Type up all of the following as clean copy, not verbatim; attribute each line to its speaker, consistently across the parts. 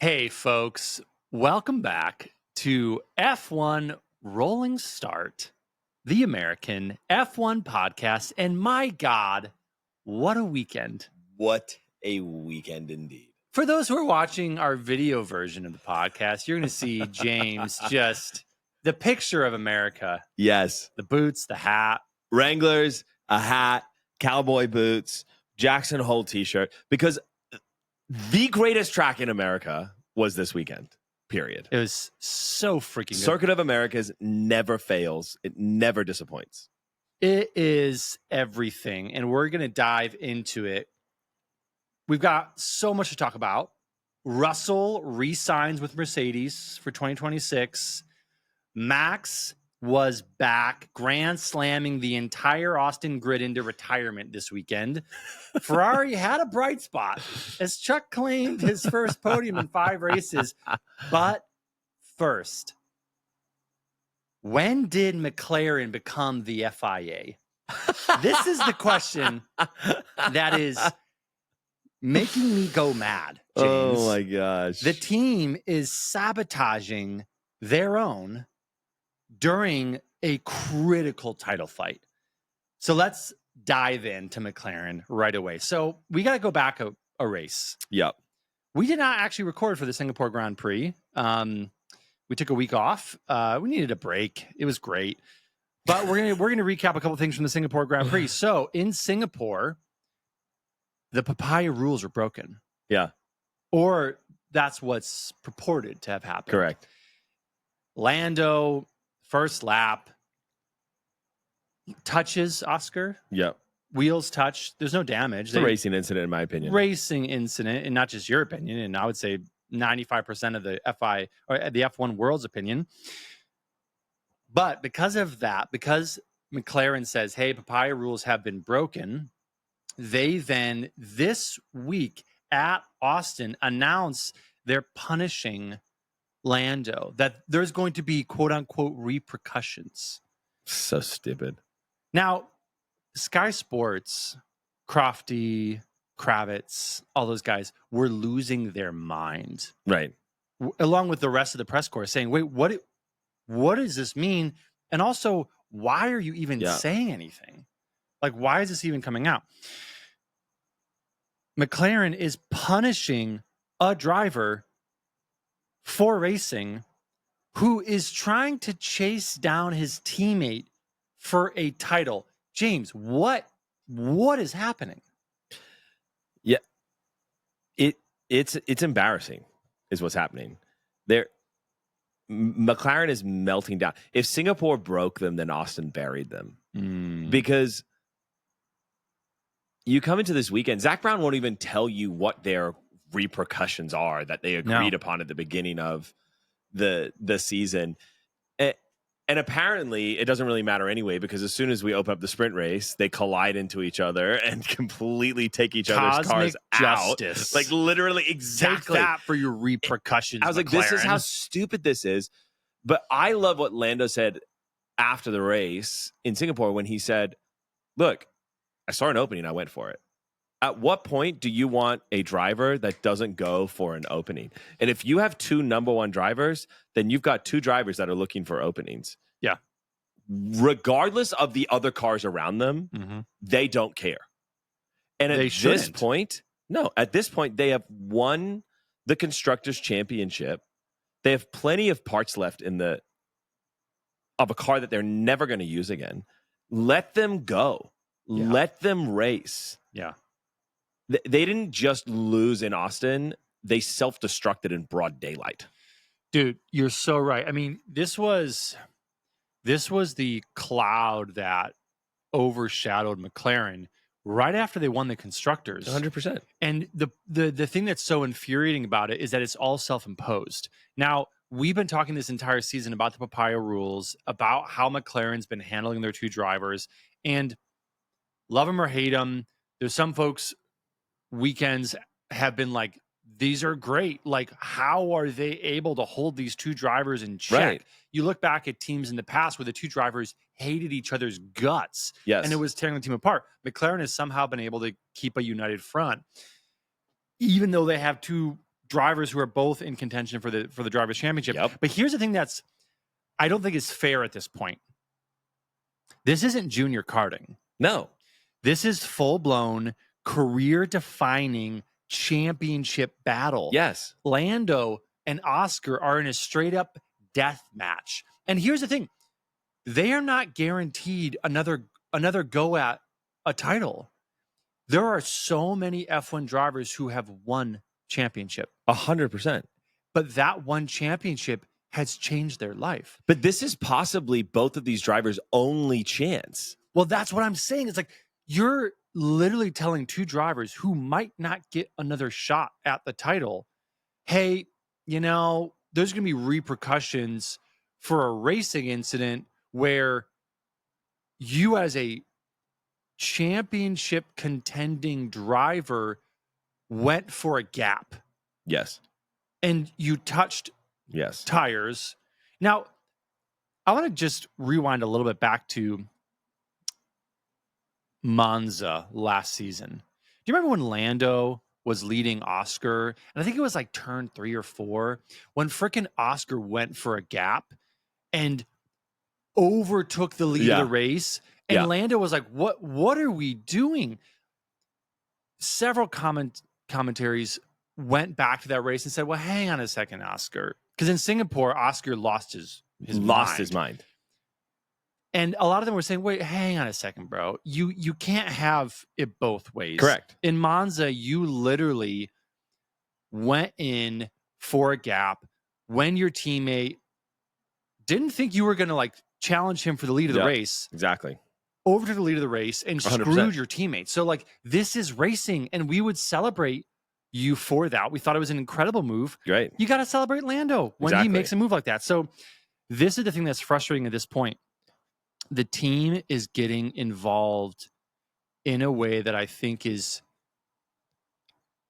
Speaker 1: Hey, folks, welcome back to F1 Rolling Start, the American F1 podcast. And my God, what a weekend.
Speaker 2: What a weekend indeed.
Speaker 1: For those who are watching our video version of the podcast, you're going to see James just the picture of America.
Speaker 2: Yes.
Speaker 1: The boots, the hat.
Speaker 2: Wranglers, a hat, cowboy boots, Jackson Hole t-shirt. Because the greatest track in America was this weekend, period.
Speaker 1: It was so freaking good.
Speaker 2: Circuit of Americas never fails. It never disappoints.
Speaker 1: It is everything, and we're going to dive into it. We've got so much to talk about. Russell re-signs with Mercedes for 2026. Max was back, grand slamming the entire Austin grid into retirement this weekend. Ferrari had a bright spot as Chuck claimed his first podium in 5 races. But first, when did McLaren become the FIA? This is the question that is making me go mad, James.
Speaker 2: Oh, my gosh.
Speaker 1: The team is sabotaging their own during a critical title fight. So let's dive into McLaren right away. So we got to go back a race.
Speaker 2: Yep.
Speaker 1: We did not actually record for the Singapore Grand Prix. We took a week off. We needed a break. It was great. But we're gonna recap a couple things from the Singapore Grand Prix. So in Singapore, the Papaya rules were broken.
Speaker 2: Yeah.
Speaker 1: Or that's what's purported to have happened.
Speaker 2: Correct.
Speaker 1: Lando, first lap, touches Oscar.
Speaker 2: Yep.
Speaker 1: Wheels touch. There's no damage.
Speaker 2: It's a racing incident, in my opinion.
Speaker 1: Racing incident, and not just your opinion, and I would say 95% of the FI or the F1 world's opinion. But because of that, because McLaren says, hey, Papaya rules have been broken, they then this week at Austin announce they're punishing Lando, that there's going to be quote unquote repercussions.
Speaker 2: So stupid.
Speaker 1: Now, Sky Sports, Crofty, Kravitz, all those guys were losing their mind.
Speaker 2: Right.
Speaker 1: Along with the rest of the press corps saying, wait, what does this mean? And also, why are you even saying anything? Like, why is this even coming out? McLaren is punishing a driver for racing who is trying to chase down his teammate for a title. James, what is happening?
Speaker 2: Yeah. It's embarrassing is what's happening. McLaren is melting down. If Singapore broke them, then Austin buried them. Because you come into this weekend, Zach Brown won't even tell you what their repercussions are that they agreed upon at the beginning of the season. And apparently it doesn't really matter anyway, because as soon as we open up the sprint race, they collide into each other and completely take each other's cars
Speaker 1: justice.
Speaker 2: out. Like literally, exactly.
Speaker 1: Take that for your repercussions.
Speaker 2: I was like, this is how stupid this is. But I love what Lando said after the race in Singapore when he said, look, I saw an opening, I went for it. At what point do you want a driver that doesn't go for an opening? And if you have 2 number 1 drivers, then you've got 2 drivers that are looking for openings.
Speaker 1: Yeah.
Speaker 2: Regardless of the other cars around them, they don't care. And at this point, they have won the Constructors' Championship. They have plenty of parts left of a car that they're never going to use again. Let them go. Yeah. Let them race.
Speaker 1: Yeah.
Speaker 2: They didn't just lose in Austin. They self-destructed in broad daylight.
Speaker 1: Dude, you're so right. I mean, this was the cloud that overshadowed McLaren right after they won the Constructors.
Speaker 2: 100%.
Speaker 1: And the thing that's so infuriating about it is that it's all self-imposed. Now, we've been talking this entire season about the Papaya rules, about how McLaren's been handling their 2 drivers, and love them or hate them. There's some folks weekends have been like, these are great. Like, how are they able to hold these 2 drivers in check?
Speaker 2: Right.
Speaker 1: You look back at teams in the past where the 2 drivers hated each other's guts.
Speaker 2: Yes.
Speaker 1: And it was tearing the team apart. McLaren has somehow been able to keep a united front, even though they have 2 drivers who are both in contention for the drivers' championship.
Speaker 2: Yep.
Speaker 1: But here's the thing that's I don't think is fair at this point. This isn't junior karting.
Speaker 2: No.
Speaker 1: This is full-blown, career-defining championship battle.
Speaker 2: Yes.
Speaker 1: Lando and Oscar are in a straight-up death match. And here's the thing. They are not guaranteed another go at a title. There are so many F1 drivers who have won championship.
Speaker 2: 100%.
Speaker 1: But that one championship has changed their life.
Speaker 2: But this is possibly both of these drivers' only chance.
Speaker 1: Well, that's what I'm saying. It's like you're literally telling two drivers who might not get another shot at the title, hey, there's going to be repercussions for a racing incident where you as a championship contending driver went for a gap.
Speaker 2: Yes.
Speaker 1: And you touched tires. Now, I want to just rewind a little bit back to Monza last season. Do you remember when Lando was leading Oscar? And I think it was like turn 3 or 4 when frickin' Oscar went for a gap and overtook the lead of the race. And Lando was like, what are we doing? Several commentaries went back to that race and said, well, hang on a second, Oscar. Because in Singapore, Oscar lost his mind. And a lot of them were saying, wait, hang on a second, bro. You can't have it both ways.
Speaker 2: Correct.
Speaker 1: In Monza, you literally went in for a gap when your teammate didn't think you were going to challenge him for the lead of the race.
Speaker 2: Exactly.
Speaker 1: Overtook the lead of the race and
Speaker 2: 100%.
Speaker 1: screwed your teammate. So this is racing, and we would celebrate you for that. We thought it was an incredible move.
Speaker 2: Great.
Speaker 1: You got to celebrate Lando when he makes a move like that. So this is the thing that's frustrating at this point. The team is getting involved in a way that I think is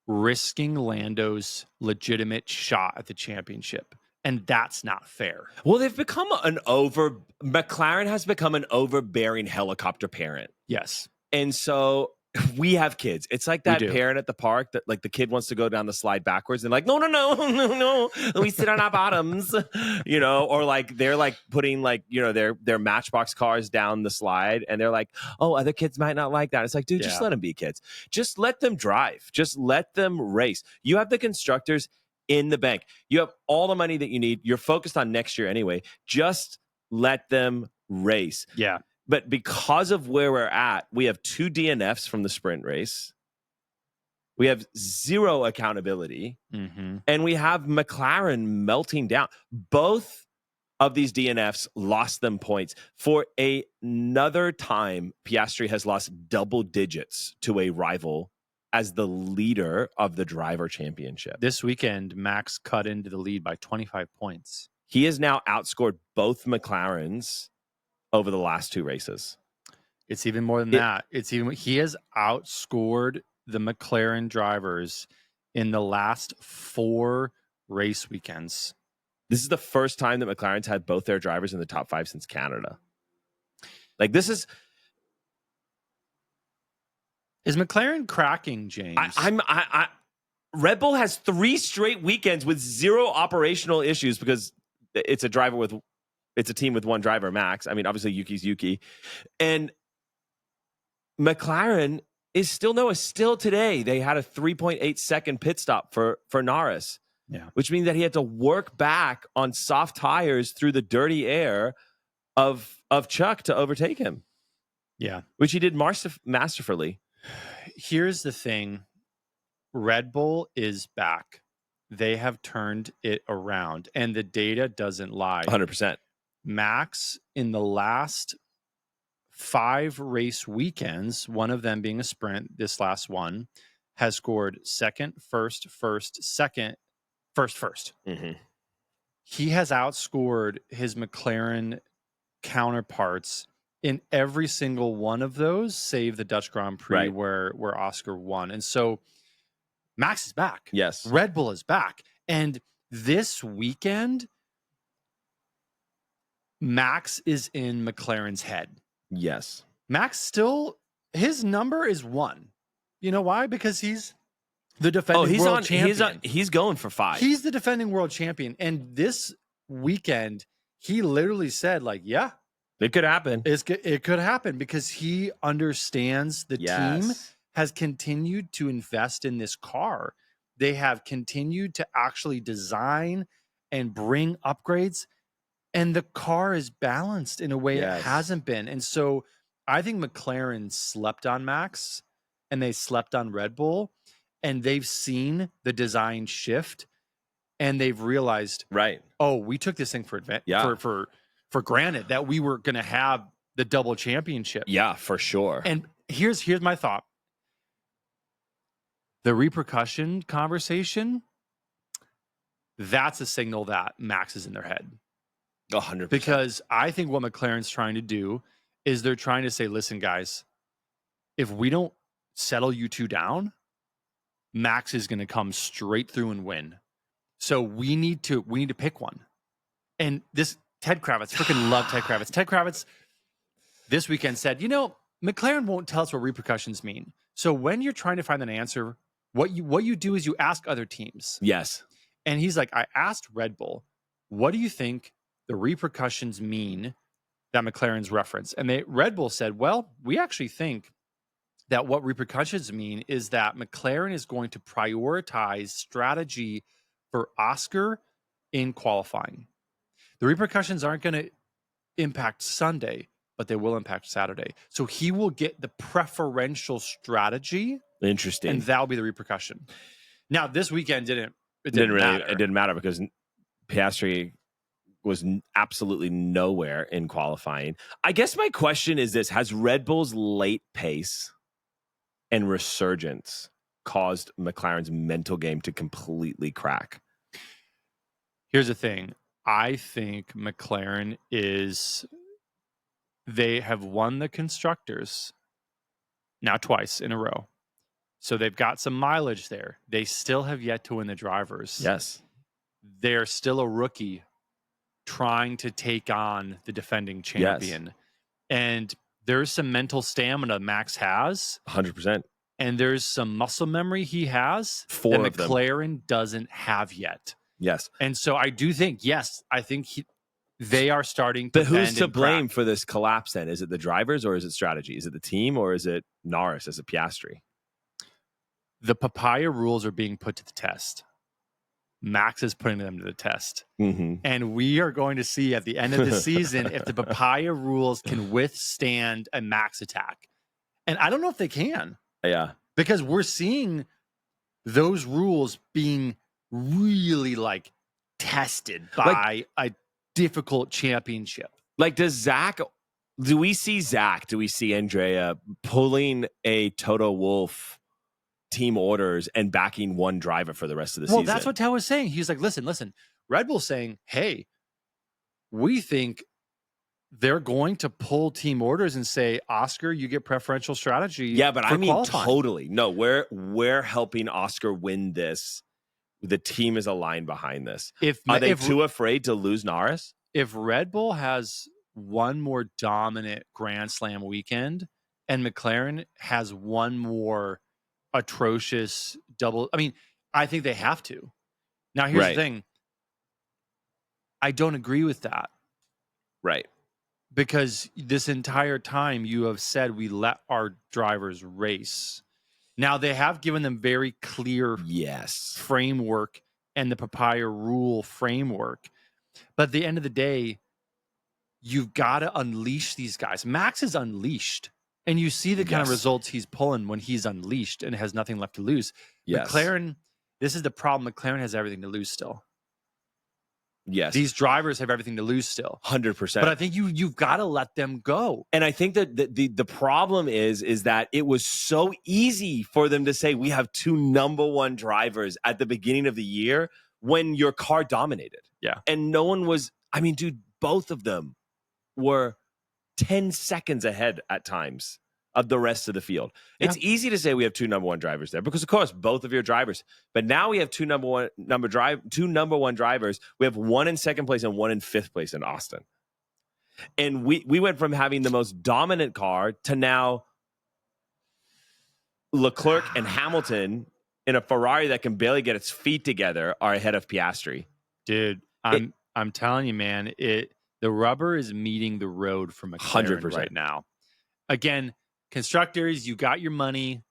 Speaker 1: risking Lando's legitimate shot at the championship. And that's not fair.
Speaker 2: Well, McLaren has become an overbearing helicopter parent.
Speaker 1: Yes.
Speaker 2: And so we have kids. It's like that parent at the park that the kid wants to go down the slide backwards and no. We sit on our bottoms, or they're putting their Matchbox cars down the slide and they're like, oh, other kids might not like that. It's like, dude, just let them be kids. Just let them drive. Just let them race. You have the constructors in the bank. You have all the money that you need. You're focused on next year anyway. Just let them race.
Speaker 1: Yeah.
Speaker 2: But because of where we're at, we have 2 DNFs from the sprint race. We have 0 accountability. Mm-hmm. And we have McLaren melting down. Both of these DNFs lost them points. For another time, Piastri has lost double digits to a rival as the leader of the driver championship.
Speaker 1: This weekend, Max cut into the lead by 25 points.
Speaker 2: He has now outscored both McLarens over the last 2 races.
Speaker 1: It's even more than that. He has outscored the McLaren drivers in the last 4 race weekends.
Speaker 2: This is the first time that McLaren's had both their drivers in the top 5 since Canada.
Speaker 1: Is McLaren cracking, James?
Speaker 2: Red Bull has 3 straight weekends with 0 operational issues because it's a team with 1 driver, Max. I mean, obviously Yuki's Yuki. And McLaren is still today. They had a 3.8 second pit stop for Norris.
Speaker 1: Yeah. Which
Speaker 2: means that he had to work back on soft tires through the dirty air of Chuck to overtake him.
Speaker 1: Yeah.
Speaker 2: Which he did masterfully.
Speaker 1: Here's the thing. Red Bull is back. They have turned it around, and the data doesn't lie.
Speaker 2: 100%.
Speaker 1: Max, in the last 5 race weekends, one of them being a sprint, this last one, has scored second, first, second, first. Mm-hmm. He has outscored his McLaren counterparts in every single one of those, save the Dutch Grand Prix where Oscar won. And so Max is back.
Speaker 2: Yes.
Speaker 1: Red Bull is back. And this weekend, Max is in McLaren's head.
Speaker 2: Yes.
Speaker 1: Max his number is 1. You know why? Because he's the defending world champion.
Speaker 2: He's going for 5.
Speaker 1: He's the defending world champion. And this weekend, he literally said, like, yeah,
Speaker 2: it could happen.
Speaker 1: It could happen because he understands the team has continued to invest in this car. They have continued to actually design and bring upgrades, and the car is balanced in a way it hasn't been. And so I think McLaren slept on Max and they slept on Red Bull, and they've seen the design shift and they've realized, oh, we took this thing for granted that we were going to have the double championship.
Speaker 2: Yeah, for sure.
Speaker 1: And here's my thought. The repercussion conversation, that's a signal that Max is in their head.
Speaker 2: 100%.
Speaker 1: Because I think what McLaren's trying to do is they're trying to say, listen, guys, if we don't settle you two down, Max is going to come straight through and win. So we need to pick one. And this Ted Kravitz, freaking love Ted Kravitz. Ted Kravitz this weekend said, McLaren won't tell us what repercussions mean. So when you're trying to find an answer, what you do is you ask other teams.
Speaker 2: Yes.
Speaker 1: And he's like, I asked Red Bull, what do you think the repercussions mean that McLaren's reference? And Red Bull said, well, we actually think that what repercussions mean is that McLaren is going to prioritize strategy for Oscar in qualifying. The repercussions aren't going to impact Sunday, but they will impact Saturday. So he will get the preferential strategy.
Speaker 2: Interesting.
Speaker 1: And that'll be the repercussion. Now, this weekend it didn't
Speaker 2: matter because Piastri was absolutely nowhere in qualifying. I guess my question is this: has Red Bull's late pace and resurgence caused McLaren's mental game to completely crack?
Speaker 1: Here's the thing. I think McLaren they have won the constructors now twice in a row. So they've got some mileage there. They still have yet to win the drivers.
Speaker 2: Yes.
Speaker 1: They're still a rookie trying to take on the defending champion. Yes. And there's some mental stamina Max has.
Speaker 2: 100%.
Speaker 1: And there's some muscle memory he has that McLaren doesn't have yet.
Speaker 2: Yes.
Speaker 1: And so I do think, they are starting to.
Speaker 2: But who's to blame for this collapse then? Is it the drivers or is it strategy? Is it the team or is it Norris as a Piastri?
Speaker 1: The Papaya rules are being put to the test. Max is putting them to the test. Mm-hmm. And we are going to see at the end of the season if the Papaya rules can withstand a Max attack. And I don't know if they can.
Speaker 2: Yeah.
Speaker 1: Because we're seeing those rules being really tested by a difficult championship.
Speaker 2: Do we see Andrea pulling a Toto Wolff team orders and backing one driver for the rest of the season?
Speaker 1: Well, that's what Ted was saying. He's like, listen, Red Bull's saying, hey, we think they're going to pull team orders and say, Oscar, you get preferential strategy.
Speaker 2: Yeah, but I mean,
Speaker 1: qualifying.
Speaker 2: Totally. No, we're helping Oscar win this. The team is aligned behind this. Are they too afraid to lose Norris?
Speaker 1: If Red Bull has one more dominant Grand Slam weekend and McLaren has one more atrocious double, I think they have to. Now, here's the thing. I don't agree with that.
Speaker 2: Right.
Speaker 1: Because this entire time you have said we let our drivers race. Now, they have given them very clear framework and the Papaya rule framework. But at the end of the day, you've got to unleash these guys. Max is unleashed. And you see the kind of results he's pulling when he's unleashed and has nothing left to lose. Yes. McLaren, this is the problem. McLaren has everything to lose still.
Speaker 2: Yes.
Speaker 1: These drivers have everything to lose still.
Speaker 2: 100%.
Speaker 1: But I think you've got to let them go.
Speaker 2: And I think that the problem is that it was so easy for them to say we have two number one drivers at the beginning of the year when your car dominated.
Speaker 1: Yeah.
Speaker 2: And no one was, both of them were 10 seconds ahead at times of the rest of the field. Yeah. It's easy to say we have two number one drivers there because, of course, both of your drivers. But now we have two number one drivers. We have one in second place and one in fifth place in Austin. And we went from having the most dominant car to now Leclerc and Hamilton in a Ferrari that can barely get its feet together are ahead of Piastri.
Speaker 1: Dude, I'm telling you, man, the rubber is meeting the road for McLaren
Speaker 2: 100%.
Speaker 1: right now. Again, constructors, you got your money.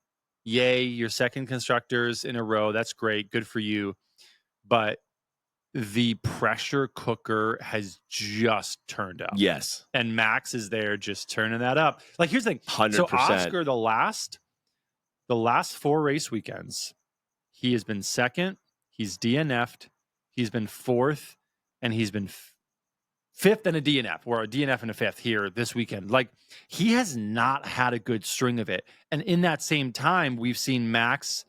Speaker 1: Yay, your second constructors in a row. That's great. Good for you. But the pressure cooker has just turned up.
Speaker 2: Yes.
Speaker 1: And Max is there just turning that up. Like, here's the thing.
Speaker 2: 100%.
Speaker 1: So Oscar, the last 4 race weekends, he has been second, he's DNF'd, he's been fourth, and he's been fifth and a DNF, or a DNF and a fifth here this weekend. Like, he has not had a good string of it. And in that same time, we've seen Max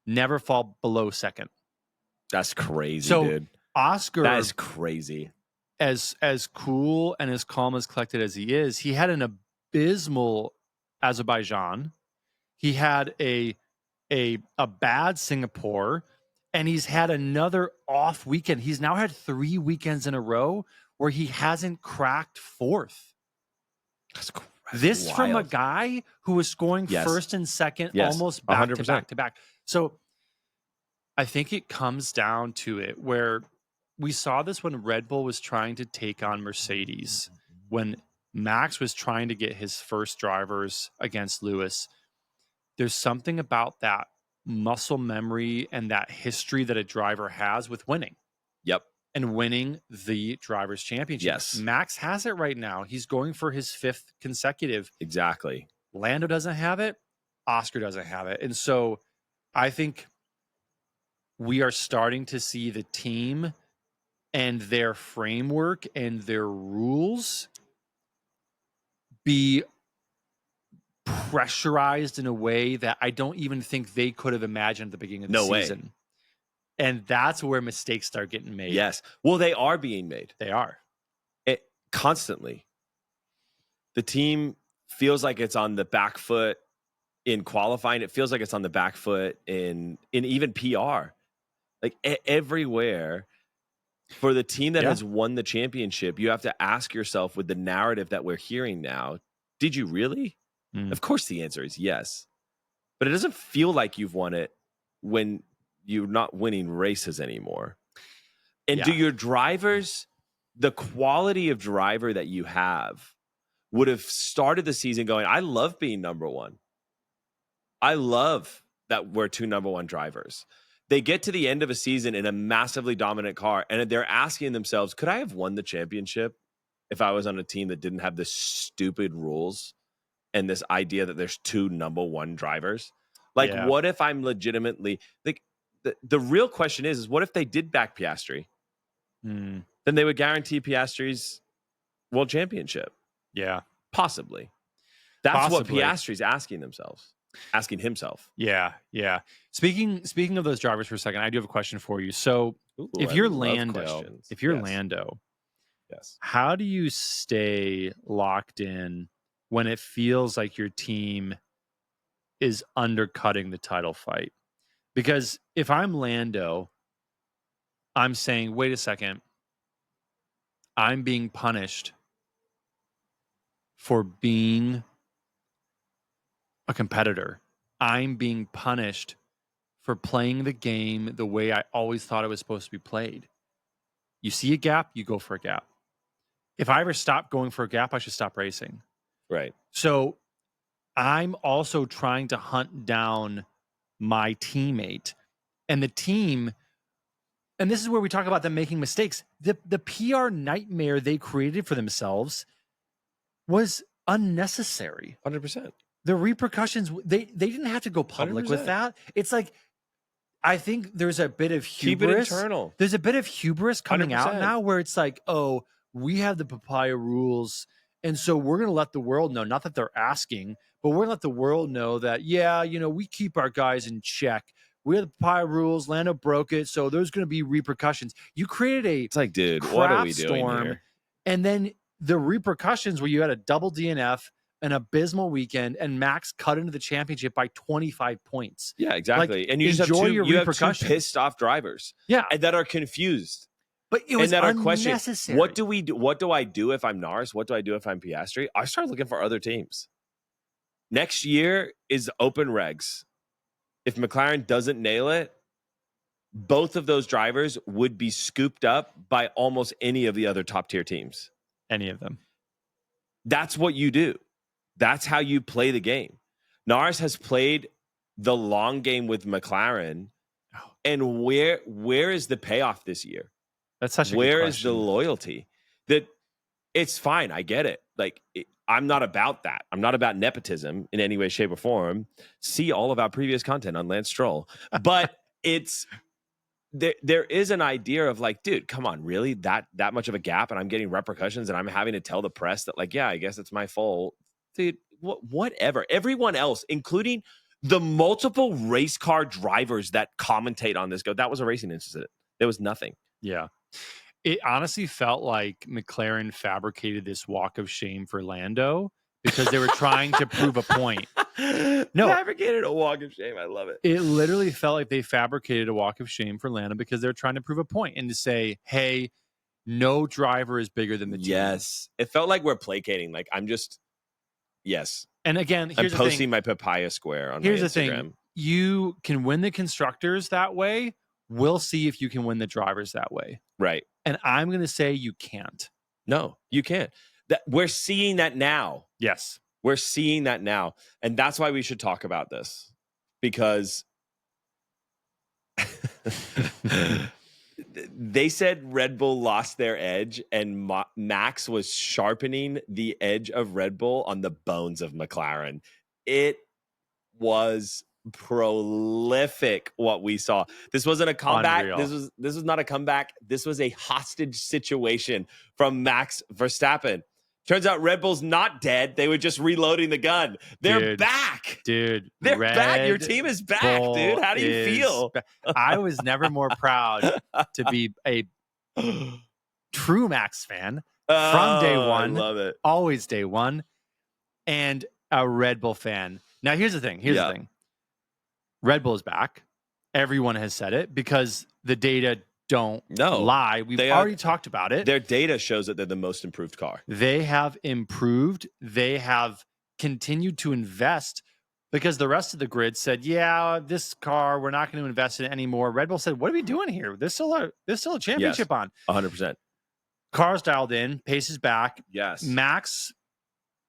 Speaker 1: never fall below second.
Speaker 2: That's crazy,
Speaker 1: so,
Speaker 2: dude.
Speaker 1: Oscar,
Speaker 2: that is crazy.
Speaker 1: As cool and as calm as collected as he is, he had an abysmal Azerbaijan. He had a bad Singapore, and he's had another off weekend. He's now had 3 weekends in a row where he hasn't cracked fourth.
Speaker 2: That's
Speaker 1: this
Speaker 2: wild.
Speaker 1: From a guy who was scoring first and second almost back 100%. To back to back. So I think it comes down to it where we saw this when Red Bull was trying to take on Mercedes, when Max was trying to get his first drivers against Lewis. There's something about that muscle memory and that history that a driver has with winning.
Speaker 2: Yep.
Speaker 1: And winning the Drivers' Championship.
Speaker 2: Yes.
Speaker 1: Max has it right now. He's going for his 5th consecutive.
Speaker 2: Exactly.
Speaker 1: Lando doesn't have it. Oscar doesn't have it. And so I think we are starting to see the team and their framework and their rules be pressurized in a way that I don't even think they could have imagined at the beginning of the season.
Speaker 2: Way.
Speaker 1: And that's where mistakes start getting made.
Speaker 2: Yes. Well, they are being made.
Speaker 1: They are.
Speaker 2: Constantly. The team feels like it's on the back foot in qualifying. It feels like it's on the back foot in even PR. Like everywhere. For the team that has won the championship, you have to ask yourself, with the narrative that we're hearing now, did you really? Of course the answer is yes. But it doesn't feel like you've won it when you're not winning races anymore. And do your drivers, the quality of driver that you have, would have started the season going, I love being number one. I love that we're 2 number 1 drivers. They get to the end of a season in a massively dominant car, and they're asking themselves, could I have won the championship if I was on a team that didn't have this stupid rules and this idea that there's 2 number 1 drivers? Like, what if I'm legitimately like the real question is what if they did back Piastri? Then they would guarantee Piastri's world championship.
Speaker 1: Yeah,
Speaker 2: possibly. That's what Piastri's asking himself.
Speaker 1: Yeah. Speaking of those drivers for a second, I do have a question for you. So if you're Lando, how do you stay locked in when it feels like your team is undercutting the title fight? Because if I'm Lando, I'm saying, wait a second, I'm being punished for being a competitor. I'm being punished for playing the game the way I always thought it was supposed to be played. You see a gap, you go for a gap. If I ever stop going for a gap, I should stop racing.
Speaker 2: Right.
Speaker 1: So I'm also trying to hunt down my teammate and the team. And this is where we talk about them making mistakes. The PR nightmare they created for themselves was unnecessary.
Speaker 2: 100%.
Speaker 1: The repercussions, they didn't have to go public
Speaker 2: 100%.
Speaker 1: with that. It's like, I think there's a bit of hubris.
Speaker 2: Keep it internal.
Speaker 1: There's a bit of hubris coming
Speaker 2: 100%.
Speaker 1: out now where it's like, oh, we have the Papaya rules, and so we're going to let the world know, not that they're asking, but we're going to let the world know that, we keep our guys in check. We have the Papaya rules. Lando broke it, so there's going to be repercussions. You created
Speaker 2: It's like, dude, what are we doing here?
Speaker 1: And then the repercussions where you had a double DNF, an abysmal weekend, and Max cut into the championship by 25 points.
Speaker 2: Yeah, exactly.
Speaker 1: Like,
Speaker 2: and you just have two pissed off drivers.
Speaker 1: Yeah.
Speaker 2: And that are confused.
Speaker 1: But it was unnecessary.
Speaker 2: Are questioning, what do we do? What do I do if I'm Norris? What do I do if I'm Piastri? I start looking for other teams. Next year is open regs. if McLaren doesn't nail it, both of those drivers would be scooped up by almost any of the other top tier teams.
Speaker 1: Any of them.
Speaker 2: That's what you do. That's how you play the game. Norris has played the long game with McLaren. And where is the payoff this year?
Speaker 1: That's such a good
Speaker 2: Where
Speaker 1: question.
Speaker 2: is the loyalty? That it's fine. I get it. Like, I'm not about that. I'm not about nepotism in any way, shape, or form. See all of our previous content on Lance Stroll. But it's there is an idea of like, dude, come on, really? That much of a gap, and I'm getting repercussions, and I'm having to tell the press that, like, yeah, I guess it's my fault. Dude, whatever. Everyone else, including the multiple race car drivers that commentate on this, go, that was a racing incident. There was nothing.
Speaker 1: Yeah. It honestly felt like McLaren fabricated this walk of shame for Lando because they were trying to prove a point. No,
Speaker 2: fabricated a walk of shame. I love it.
Speaker 1: It literally felt like they fabricated a walk of shame for Lando because they're trying to prove a point and to say, hey, no driver is bigger than the team.
Speaker 2: Yes. It felt like we're placating. Like, yes.
Speaker 1: And again,
Speaker 2: I'm posting my Papaya square on my Instagram.
Speaker 1: Here's the thing. You can win the constructors that way. We'll see if you can win the drivers that way.
Speaker 2: Right.
Speaker 1: And I'm going to say you can't.
Speaker 2: No, you can't. We're seeing that now.
Speaker 1: Yes.
Speaker 2: We're seeing that now. And that's why we should talk about this. Because they said Red Bull lost their edge, and Max was sharpening the edge of Red Bull on the bones of McLaren. It was prolific what we saw. This wasn't a comeback.
Speaker 1: Unreal.
Speaker 2: This was not a comeback. This was a hostage situation from Max Verstappen. Turns out Red Bull's not dead. They were just reloading the gun. They're back.
Speaker 1: Dude.
Speaker 2: They're back. Your team is back, dude. How do you feel?
Speaker 1: I was never more proud to be a true Max fan from day one.
Speaker 2: I love it.
Speaker 1: Always day one. And a Red Bull fan. Now, here's the thing. The thing. Red Bull is back. Everyone has said it because the data don't lie. We've already talked about it.
Speaker 2: Their data shows that they're the most improved car.
Speaker 1: They have improved. They have continued to invest because the rest of the grid said, yeah, this car, we're not going to invest in it anymore. Red Bull said, what are we doing here? There's still a championship on.
Speaker 2: 100%.
Speaker 1: Cars dialed in. Pace is back.
Speaker 2: Yes.
Speaker 1: Max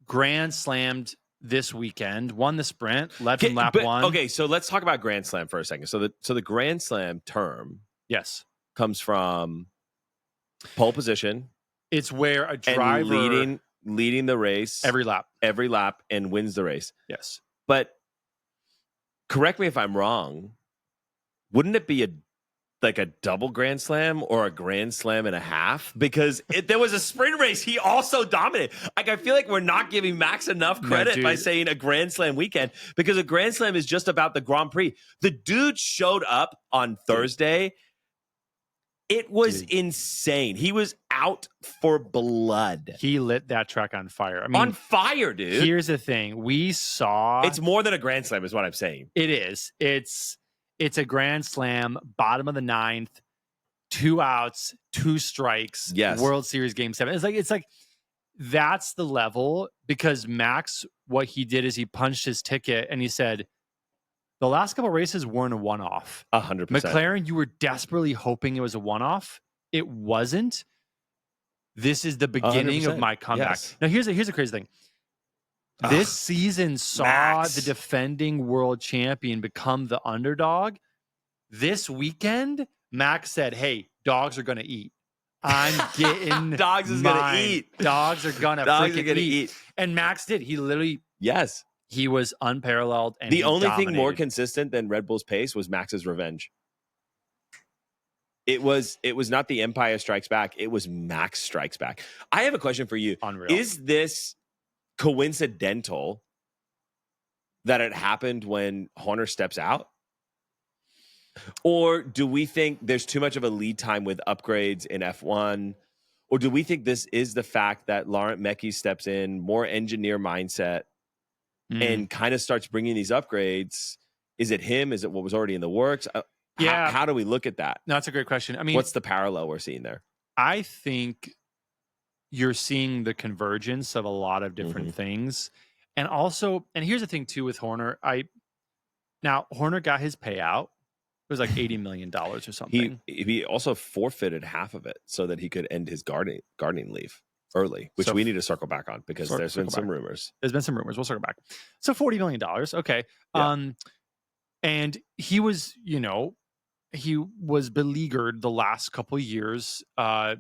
Speaker 1: Grand Slammed this weekend, won the sprint, led from lap 1.
Speaker 2: Okay, so let's talk about Grand Slam for a second. So the Grand Slam term comes from pole position.
Speaker 1: It's where a driver
Speaker 2: and leading the race
Speaker 1: every lap
Speaker 2: and wins the race.
Speaker 1: Yes.
Speaker 2: But correct me if I'm wrong, wouldn't it be a double Grand Slam or a Grand Slam and a half? Because there was a sprint race. He also dominated. Like, I feel like we're not giving Max enough credit by saying a Grand Slam weekend, because a Grand Slam is just about the Grand Prix. The dude showed up on Thursday. It was insane. He was out for blood.
Speaker 1: He lit that track on fire. I mean,
Speaker 2: on fire, dude.
Speaker 1: Here's the thing. We saw...
Speaker 2: It's more than a Grand Slam is what I'm saying.
Speaker 1: It is. It's a Grand Slam, bottom of the 9th, 2 outs, 2 strikes, World Series Game 7. It's like that's the level, because Max, what he did is he punched his ticket and he said, the last couple of races weren't a one-off.
Speaker 2: 100%.
Speaker 1: McLaren, you were desperately hoping it was a one-off. It wasn't. This is the beginning
Speaker 2: 100%.
Speaker 1: of my comeback.
Speaker 2: Yes.
Speaker 1: Now, here's a crazy thing. This season saw the defending world champion become the underdog. This weekend, Max said, hey, dogs are going to eat. I'm getting
Speaker 2: dogs is going to eat.
Speaker 1: Dogs are going to freaking eat. And Max did. He literally...
Speaker 2: Yes.
Speaker 1: He was unparalleled. And
Speaker 2: the only thing more consistent than Red Bull's pace was Max's revenge. It was not the Empire Strikes Back. It was Max Strikes Back. I have a question for you.
Speaker 1: Unreal.
Speaker 2: Is this coincidental that it happened when Horner steps out? Or do we think there's too much of a lead time with upgrades in F1? Or do we think this is the fact that Laurent Mekies steps in, more engineer mindset, and kind of starts bringing these upgrades? Is it him? Is it what was already in the works? How do we look at that?
Speaker 1: No, that's a great question. I mean,
Speaker 2: what's the parallel we're seeing there?
Speaker 1: I think you're seeing the convergence of a lot of different things. And also, and here's the thing too with Horner, Now, Horner got his payout. It was like $80 million or something.
Speaker 2: He also forfeited half of it so that he could end his gardening leave early, which we need to circle back on because there's been some rumors.
Speaker 1: There's been some rumors. We'll circle back. So $40 million. Okay. Yeah. And he was, he was beleaguered the last couple of years. I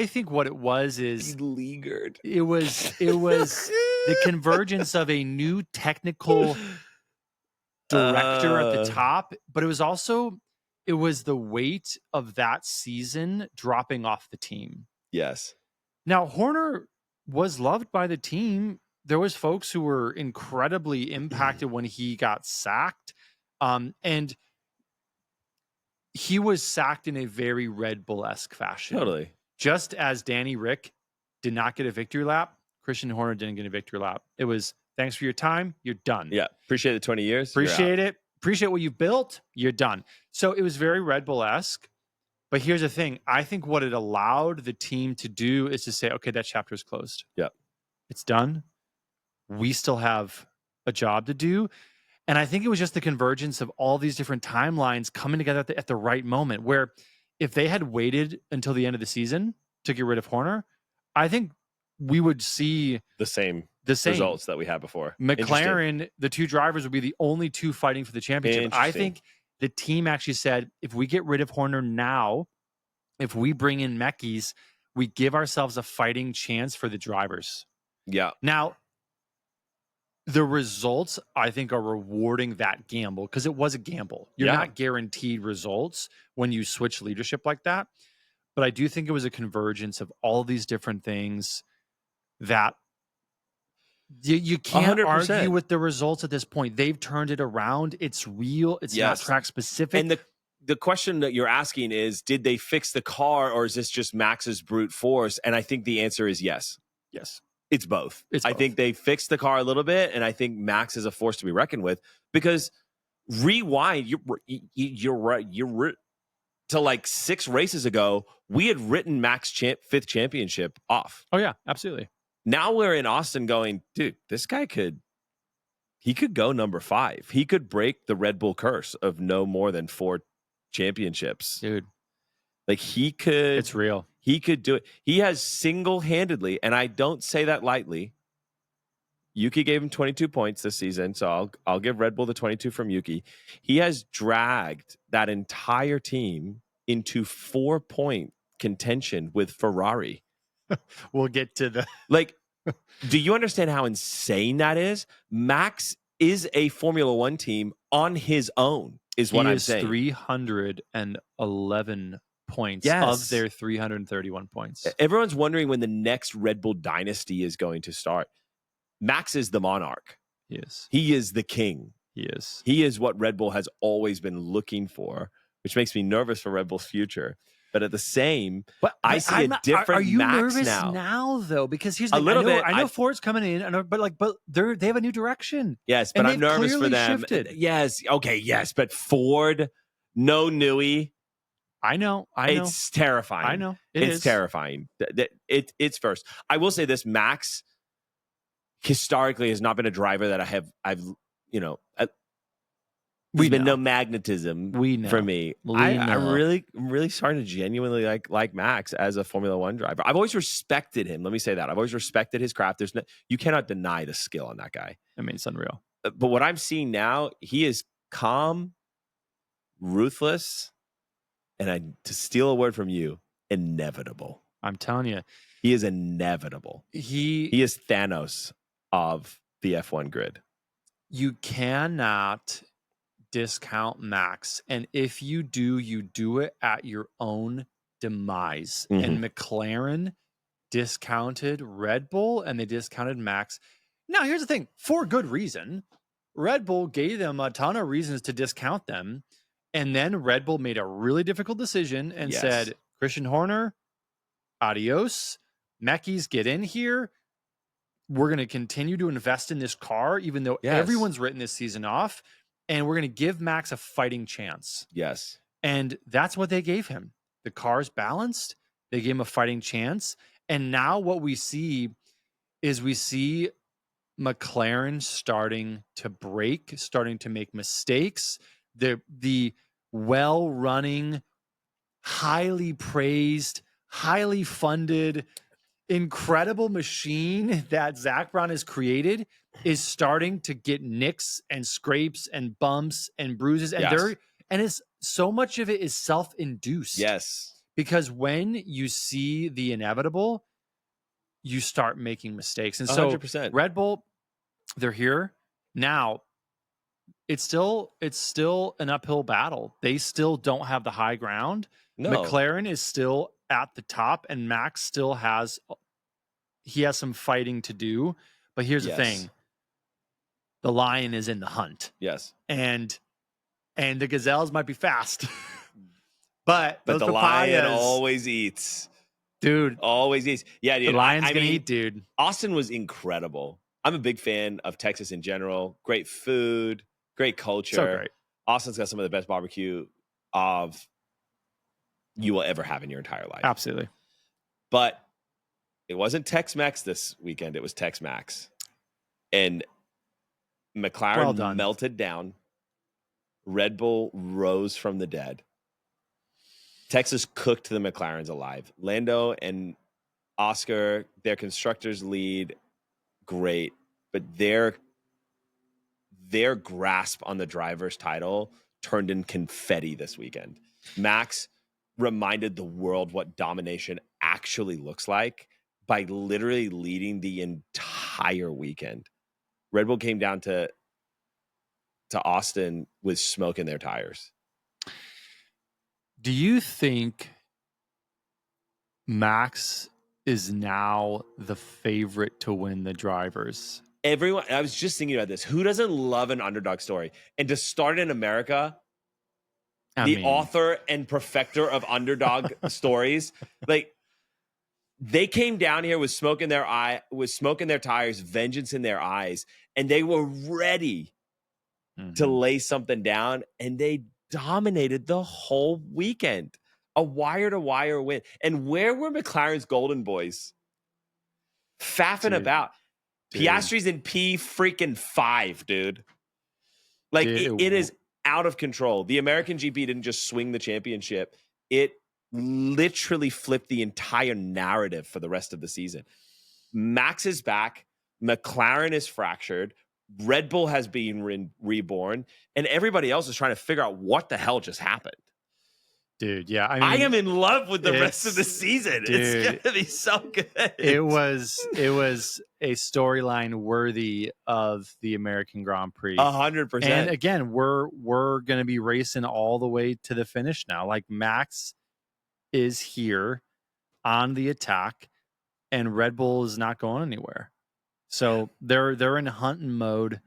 Speaker 1: think what it was is
Speaker 2: beleaguered.
Speaker 1: It was the convergence of a new technical director at the top, but it was the weight of that season dropping off the team.
Speaker 2: Yes.
Speaker 1: Now, Horner was loved by the team. There was folks who were incredibly impacted when he got sacked. And he was sacked in a very Red Bull-esque fashion.
Speaker 2: Totally.
Speaker 1: Just as Danny Rick did not get a victory lap, Christian Horner didn't get a victory lap. It was, thanks for your time, you're done.
Speaker 2: Yeah, appreciate the 20 years.
Speaker 1: Appreciate it. Appreciate what you've built, you're done. So it was very Red Bull-esque. But here's the thing. I think what it allowed the team to do is to say, okay, that chapter is closed.
Speaker 2: Yeah.
Speaker 1: It's done. We still have a job to do. And I think it was just the convergence of all these different timelines coming together at the right moment, where if they had waited until the end of the season to get rid of Horner, I think we would see
Speaker 2: the same results that we had before.
Speaker 1: McLaren, the two drivers would be the only two fighting for the championship. I think the team actually said, if we get rid of Horner now, if we bring in Meckies, we give ourselves a fighting chance for the drivers.
Speaker 2: Yeah.
Speaker 1: Now, the results, I think, are rewarding that gamble because it was a gamble. You're not guaranteed results when you switch leadership like that. But I do think it was a convergence of all these different things that you can't 100%. Argue with the results at this point. They've turned it around. It's real. It's not track specific.
Speaker 2: And the question that you're asking is, did they fix the car or is this just Max's brute force? And I think the answer is yes.
Speaker 1: Yes.
Speaker 2: It's both. I think they fixed the car a little bit, and I think Max is a force to be reckoned with because rewind, you're right. You're to like 6 races ago, we had written Max 5th championship off.
Speaker 1: Oh yeah, absolutely.
Speaker 2: Now we're in Austin going, dude, this guy could go number 5. He could break the Red Bull curse of no more than 4 championships.
Speaker 1: Dude.
Speaker 2: Like he could.
Speaker 1: It's real.
Speaker 2: He could do it. He has single-handedly, and I don't say that lightly. Yuki gave him 22 points this season, so I'll give Red Bull the 22 from Yuki. He has dragged that entire team into 4-point contention with Ferrari.
Speaker 1: We'll get to the
Speaker 2: do you understand how insane that is? Max is a Formula One team on his own, is what I'm saying.
Speaker 1: 311 points of their 331 points.
Speaker 2: Everyone's wondering when the next Red Bull dynasty is going to start. Max is the monarch.
Speaker 1: He is.
Speaker 2: He is the king.
Speaker 1: He is.
Speaker 2: He is what Red Bull has always been looking for, which makes me nervous for Red Bull's future. But at the same, I see a different
Speaker 1: are you
Speaker 2: Max
Speaker 1: nervous
Speaker 2: now
Speaker 1: though? Because here's the
Speaker 2: a little bit.
Speaker 1: I know Ford's coming in, but they have a new direction.
Speaker 2: Yes, but I'm nervous for them.
Speaker 1: Shifted.
Speaker 2: Yes, okay, yes, but Ford, no Newey.
Speaker 1: I know.
Speaker 2: It's terrifying.
Speaker 1: I know.
Speaker 2: It's terrifying. It's first. I will say this: Max historically has not been a driver that I've there's been no magnetism for me. I'm really starting to genuinely like Max as a Formula One driver. I've always respected him. Let me say that. I've always respected his craft. You cannot deny the skill on that guy.
Speaker 1: I mean, it's unreal.
Speaker 2: But what I'm seeing now, he is calm, ruthless, and to steal a word from you, inevitable.
Speaker 1: I'm telling you.
Speaker 2: He is inevitable. He is Thanos of the F1 grid.
Speaker 1: You cannot discount Max, and if you do, you do it at your own demise. Mm-hmm. And McLaren discounted Red Bull and they discounted Max. Now, here's the thing, for good reason. Red Bull gave them a ton of reasons to discount them, and then Red Bull made a really difficult decision and said, Christian Horner, adios. Meckies, get in here. We're going to continue to invest in this car, even though everyone's written this season off. And we're going to give Max a fighting chance.
Speaker 2: Yes.
Speaker 1: And that's what they gave him. The car's balanced. They gave him a fighting chance. And now what we see is McLaren starting to break, starting to make mistakes. The well-running, highly praised, highly funded, incredible machine that Zach Brown has created is starting to get nicks and scrapes and bumps and bruises. And it's so much of it is self-induced.
Speaker 2: Yes.
Speaker 1: Because when you see the inevitable, you start making mistakes. And
Speaker 2: 100%.
Speaker 1: so Red Bull, they're here. Now, it's still an uphill battle. They still don't have the high ground.
Speaker 2: No.
Speaker 1: McLaren is still at the top, and Max still has some fighting to do. But here's the thing. The lion is in the hunt.
Speaker 2: Yes.
Speaker 1: And the gazelles might be fast. but
Speaker 2: the
Speaker 1: papayas,
Speaker 2: lion always eats.
Speaker 1: Dude.
Speaker 2: Always eats. Yeah, dude.
Speaker 1: The lion's going to eat, dude.
Speaker 2: Austin was incredible. I'm a big fan of Texas in general. Great food, great culture.
Speaker 1: So great.
Speaker 2: Austin's got some of the best barbecue you will ever have in your entire life.
Speaker 1: Absolutely.
Speaker 2: But it wasn't Tex-Mex this weekend. It was Tex-Max. And McLaren melted down. Red Bull rose from the dead. Texas cooked the McLarens alive. Lando and Oscar, their constructors lead, great. But their grasp on the driver's title turned in confetti this weekend. Max reminded the world what domination actually looks like by literally leading the entire weekend. Red Bull came down to Austin with smoke in their tires.
Speaker 1: Do you think Max is now the favorite to win the drivers?
Speaker 2: Everyone, I was just thinking about this. Who doesn't love an underdog story? And to start in America, author and perfecter of underdog stories, like they came down here with smoke in their tires, vengeance in their eyes, and they were ready to lay something down, and they dominated the whole weekend. A wire-to-wire win. And where were McLaren's golden boys? Faffing about. Piastri's in P5, dude. Like, it is out of control. The American GP didn't just swing the championship. It literally flipped the entire narrative for the rest of the season. Max is back. McLaren is fractured. Red Bull has been reborn. And everybody else is trying to figure out what the hell just happened.
Speaker 1: Dude, yeah.
Speaker 2: I am in love with the rest of the season. Dude, it's going to be so good.
Speaker 1: It was a storyline worthy of the American Grand Prix.
Speaker 2: 100%.
Speaker 1: And again, we're going to be racing all the way to the finish now. Like Max is here on the attack, and Red Bull is not going anywhere. So they're in hunting mode,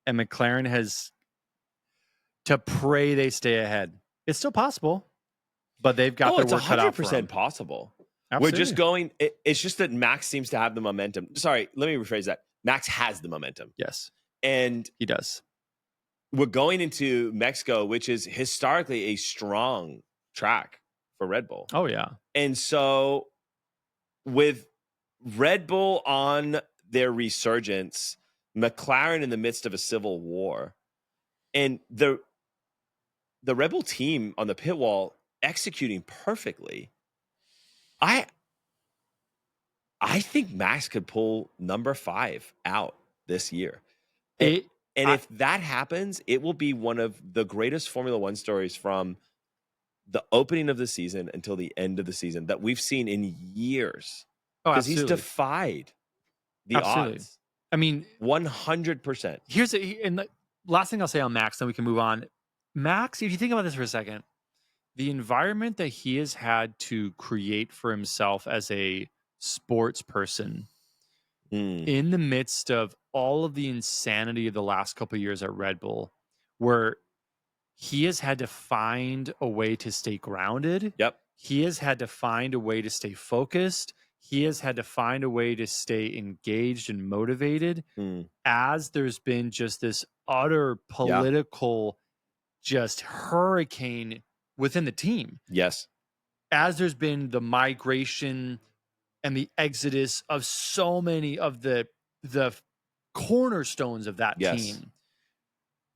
Speaker 1: and McLaren has to pray they stay ahead. It's still possible. But they've got their work cut out for them.
Speaker 2: It's 100% possible.
Speaker 1: Absolutely.
Speaker 2: We're just going. It's just that Max seems to have the momentum. Sorry, let me rephrase that. Max has the momentum.
Speaker 1: Yes.
Speaker 2: And
Speaker 1: he does.
Speaker 2: We're going into Mexico, which is historically a strong track for Red Bull.
Speaker 1: Oh, yeah.
Speaker 2: And so with Red Bull on their resurgence, McLaren in the midst of a civil war, and the Red Bull team on the pit wall executing perfectly. I think Max could pull number 5 out this year. If that happens, it will be one of the greatest Formula One stories from the opening of the season until the end of the season that we've seen in years. Because he's defied the odds.
Speaker 1: I mean,
Speaker 2: 100%.
Speaker 1: And the last thing I'll say on Max, then we can move on. Max, if you think about this for a second, the environment that he has had to create for himself as a sports person in the midst of all of the insanity of the last couple of years at Red Bull, where he has had to find a way to stay grounded.
Speaker 2: Yep.
Speaker 1: He has had to find a way to stay focused. He has had to find a way to stay engaged and motivated as there's been just this utter political just hurricane within the team.
Speaker 2: Yes.
Speaker 1: As there's been the migration and the exodus of so many of the cornerstones of that
Speaker 2: Yes.
Speaker 1: team.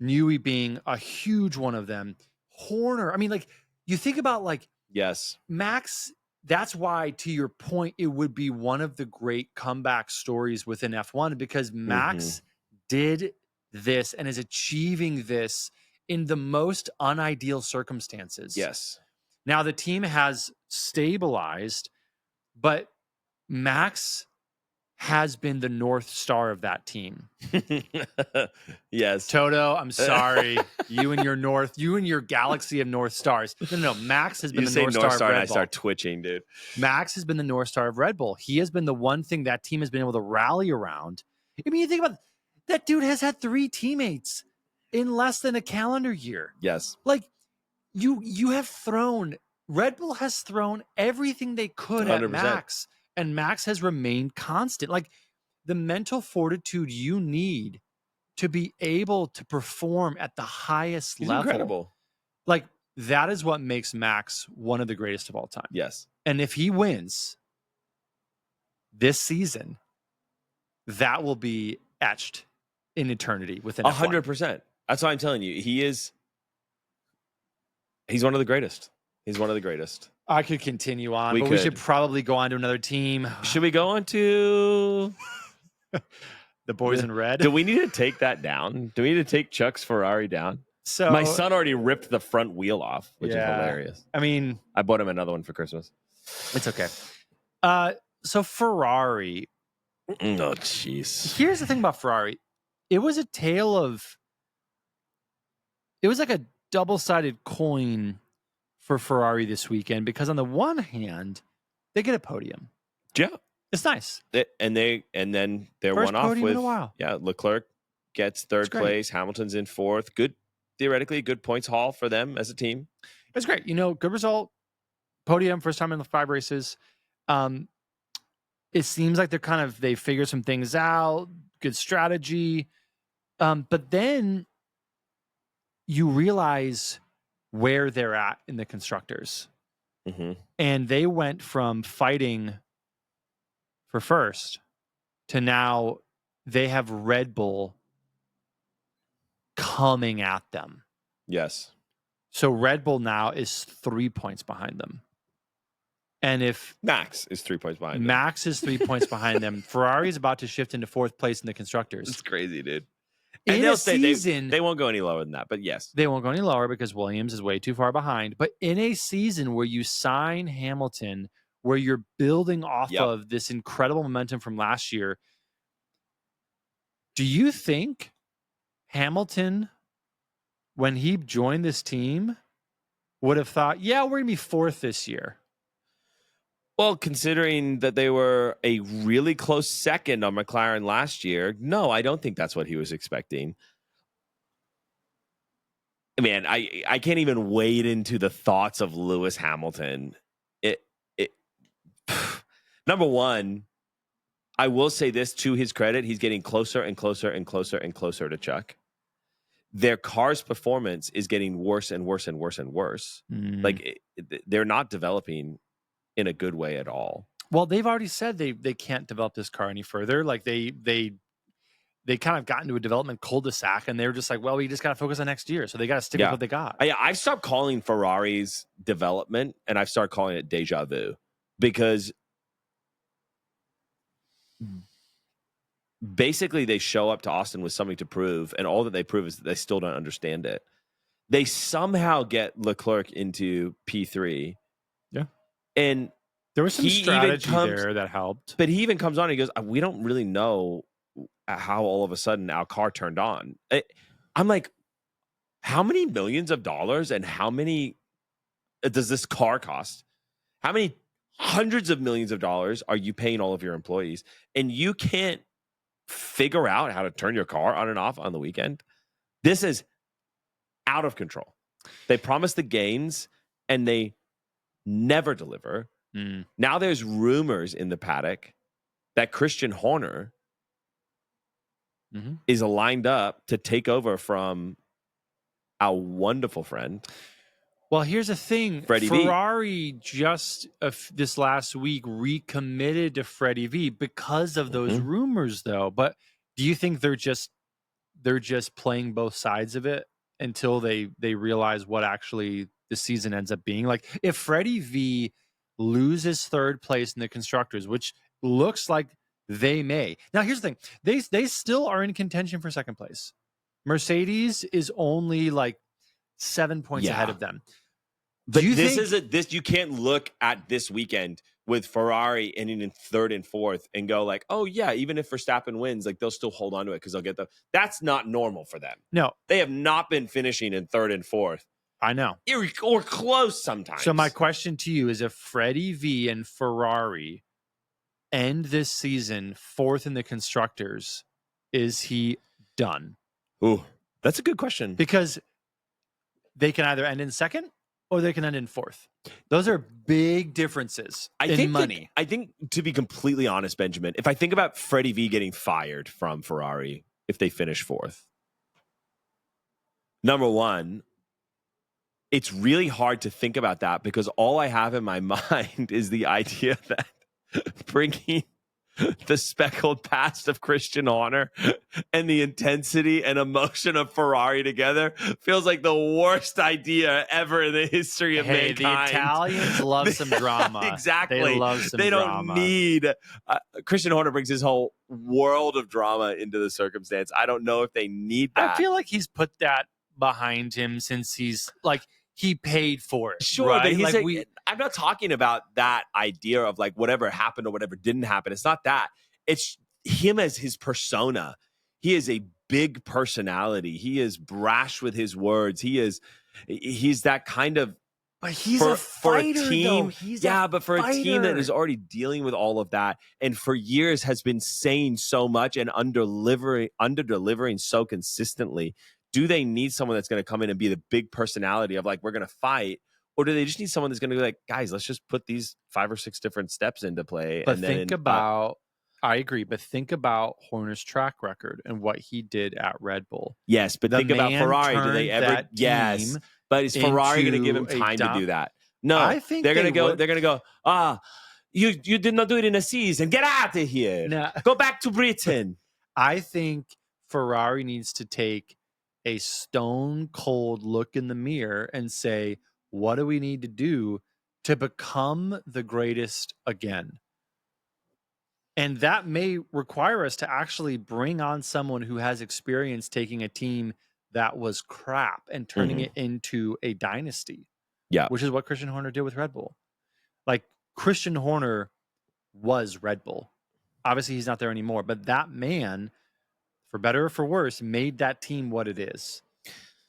Speaker 1: Newey being a huge one of them. Horner. I mean, like, you think about, like,
Speaker 2: yes,
Speaker 1: Max, that's why, to your point, it would be one of the great comeback stories within F1 because Max did this and is achieving this in the most unideal circumstances.
Speaker 2: Yes.
Speaker 1: Now, the team has stabilized, but Max has been the North Star of that team.
Speaker 2: Yes.
Speaker 1: Toto, I'm sorry. you and your galaxy of North Stars. No. Max has been the North Star of Red
Speaker 2: and
Speaker 1: Bull.
Speaker 2: I start twitching, dude.
Speaker 1: Max has been the North Star of Red Bull. He has been the one thing that team has been able to rally around. I mean, you think about that dude has had 3 teammates in less than a calendar year.
Speaker 2: Yes.
Speaker 1: Like, you have thrown, Red Bull has thrown everything they could 100%. At Max, and Max has remained constant. Like, the mental fortitude you need to be able to perform at the highest level.
Speaker 2: Incredible.
Speaker 1: Like, that is what makes Max one of the greatest of all time.
Speaker 2: Yes.
Speaker 1: And if he wins this season, that will be etched in eternity within
Speaker 2: 100%. That's why I'm telling you. He's one of the greatest. He's one of the greatest.
Speaker 1: I could continue on, we should probably go on to another team.
Speaker 2: Should we go on to
Speaker 1: the boys in red?
Speaker 2: Do we need to take that down? Do we need to take Chuck's Ferrari down?
Speaker 1: So
Speaker 2: my son already ripped the front wheel off, which is hilarious.
Speaker 1: I mean,
Speaker 2: I bought him another one for Christmas.
Speaker 1: It's okay. So Ferrari.
Speaker 2: Oh, jeez.
Speaker 1: Here's the thing about Ferrari. It was a tale of. It was like a double-sided coin for Ferrari this weekend because on the one hand, they get a podium.
Speaker 2: Yeah,
Speaker 1: it's nice.
Speaker 2: And then they're
Speaker 1: First
Speaker 2: one off with
Speaker 1: in a while.
Speaker 2: Yeah, Leclerc gets third place. Hamilton's in fourth. Good, theoretically, good points haul for them as a team.
Speaker 1: It's great. Good result. Podium, first time in the 5 races. It seems like they figure some things out. Good strategy. But then you realize where they're at in the constructors.
Speaker 2: Mm-hmm.
Speaker 1: And they went from fighting for first to now they have Red Bull coming at them.
Speaker 2: Yes.
Speaker 1: So Red Bull now is 3 points behind them. And if
Speaker 2: Max is 3 points behind them.
Speaker 1: Max is 3 points behind them, Ferrari is about to shift into 4th place in the constructors.
Speaker 2: It's crazy, dude.
Speaker 1: And they'll say
Speaker 2: they won't go any lower than that, but yes.
Speaker 1: They won't go any lower because Williams is way too far behind. But in a season where you sign Hamilton, where you're building off of this incredible momentum from last year, do you think Hamilton, when he joined this team, would have thought, yeah, we're going to be 4th this year?
Speaker 2: Well, considering that they were a really close second on McLaren last year, no, I don't think that's what he was expecting. Man, I can't even wade into the thoughts of Lewis Hamilton. Number one, I will say this to his credit, he's getting closer and closer and closer and closer to Chuck. Their car's performance is getting worse and worse and worse and worse. Like they're not developing in a good way at all.
Speaker 1: Well, they've already said they can't develop this car any further. Like they kind of got into a development cul-de-sac, and they were just like, well, we just got to focus on next year, so they got to stick with what they got.
Speaker 2: I've stopped calling Ferrari's development, and I've started calling it déjà vu, because basically they show up to Austin with something to prove, and all that they prove is that they still don't understand it. They somehow get Leclerc into P3.
Speaker 1: Yeah.
Speaker 2: And
Speaker 1: there was some strategy there that helped.
Speaker 2: But he even comes on and he goes, we don't really know how all of a sudden our car turned on. I'm like, how many millions of dollars and how many does this car cost? How many hundreds of millions of dollars are you paying all of your employees? And you can't figure out how to turn your car on and off on the weekend? This is out of control. They promise the gains and they never deliver. Now there's rumors in the paddock that Christian Horner is lined up to take over from our wonderful friend.
Speaker 1: Well, here's the thing.
Speaker 2: Freddie
Speaker 1: Ferrari just this last week recommitted to Freddie V because of those rumors, though. But Do you think they're just playing both sides of it until they realize what actually the season ends up being? Like, if Freddie V loses third place in the constructors, which looks like they may. Now, here's the thing: they still are in contention for second place. Mercedes is only like 7 points ahead of them.
Speaker 2: But you can't look at this weekend with Ferrari ending in third and fourth and go like, oh yeah, even if Verstappen wins, like they'll still hold on to it because they'll get that's not normal for them.
Speaker 1: No,
Speaker 2: they have not been finishing in third and fourth.
Speaker 1: I know,
Speaker 2: or close sometimes.
Speaker 1: So my question to you is: if Freddie V and Ferrari end this season fourth in the constructors, is he done?
Speaker 2: Ooh, that's a good question,
Speaker 1: because they can either end in second or they can end in fourth. Those are big differences in money.
Speaker 2: I think, to be completely honest, Benjamin, if I think about Freddie V getting fired from Ferrari if they finish fourth, number one, it's really hard to think about that because all I have in my mind is the idea that bringing the speckled past of Christian Horner and the intensity and emotion of Ferrari together feels like the worst idea ever in the history of mankind.
Speaker 1: The Italians love some drama.
Speaker 2: Exactly.
Speaker 1: They love some drama.
Speaker 2: Don't need... Christian Horner brings his whole world of drama into the circumstance. I don't know if they need that.
Speaker 1: I feel like he's put that behind him since he's like... He paid for it.
Speaker 2: Sure,
Speaker 1: right?
Speaker 2: but he's I'm not talking about that idea of like whatever happened or whatever didn't happen. It's not that. It's him as his persona. He is a big personality. He is brash with his words. He's that kind of.
Speaker 1: But he's a fighter,
Speaker 2: for a team.
Speaker 1: Though.
Speaker 2: But for a team that is already dealing with all of that and for years has been saying so much and under delivering so consistently. Do they need someone that's going to come in and be the big personality of like, we're going to fight? Or do they just need someone that's going to be like, guys, let's just put these 5 or 6 different steps into play?
Speaker 1: But I agree, but think about Horner's track record and what he did at Red Bull.
Speaker 2: Yes, but think about Ferrari. Do they ever? Yes, but is Ferrari going to give him time to do that? No,
Speaker 1: I think
Speaker 2: they're going to go. They're going to go. You did not do it in a season. Get out of here.
Speaker 1: No.
Speaker 2: Go back to Britain.
Speaker 1: I think Ferrari needs to take a stone cold look in the mirror and say, what do we need to do to become the greatest again? And that may require us to actually bring on someone who has experience taking a team that was crap and turning it into a dynasty.
Speaker 2: Yeah.
Speaker 1: Which is what Christian Horner did with Red Bull. Like, Christian Horner was Red Bull. Obviously, he's not there anymore, but that man, for better or for worse, made that team what it is.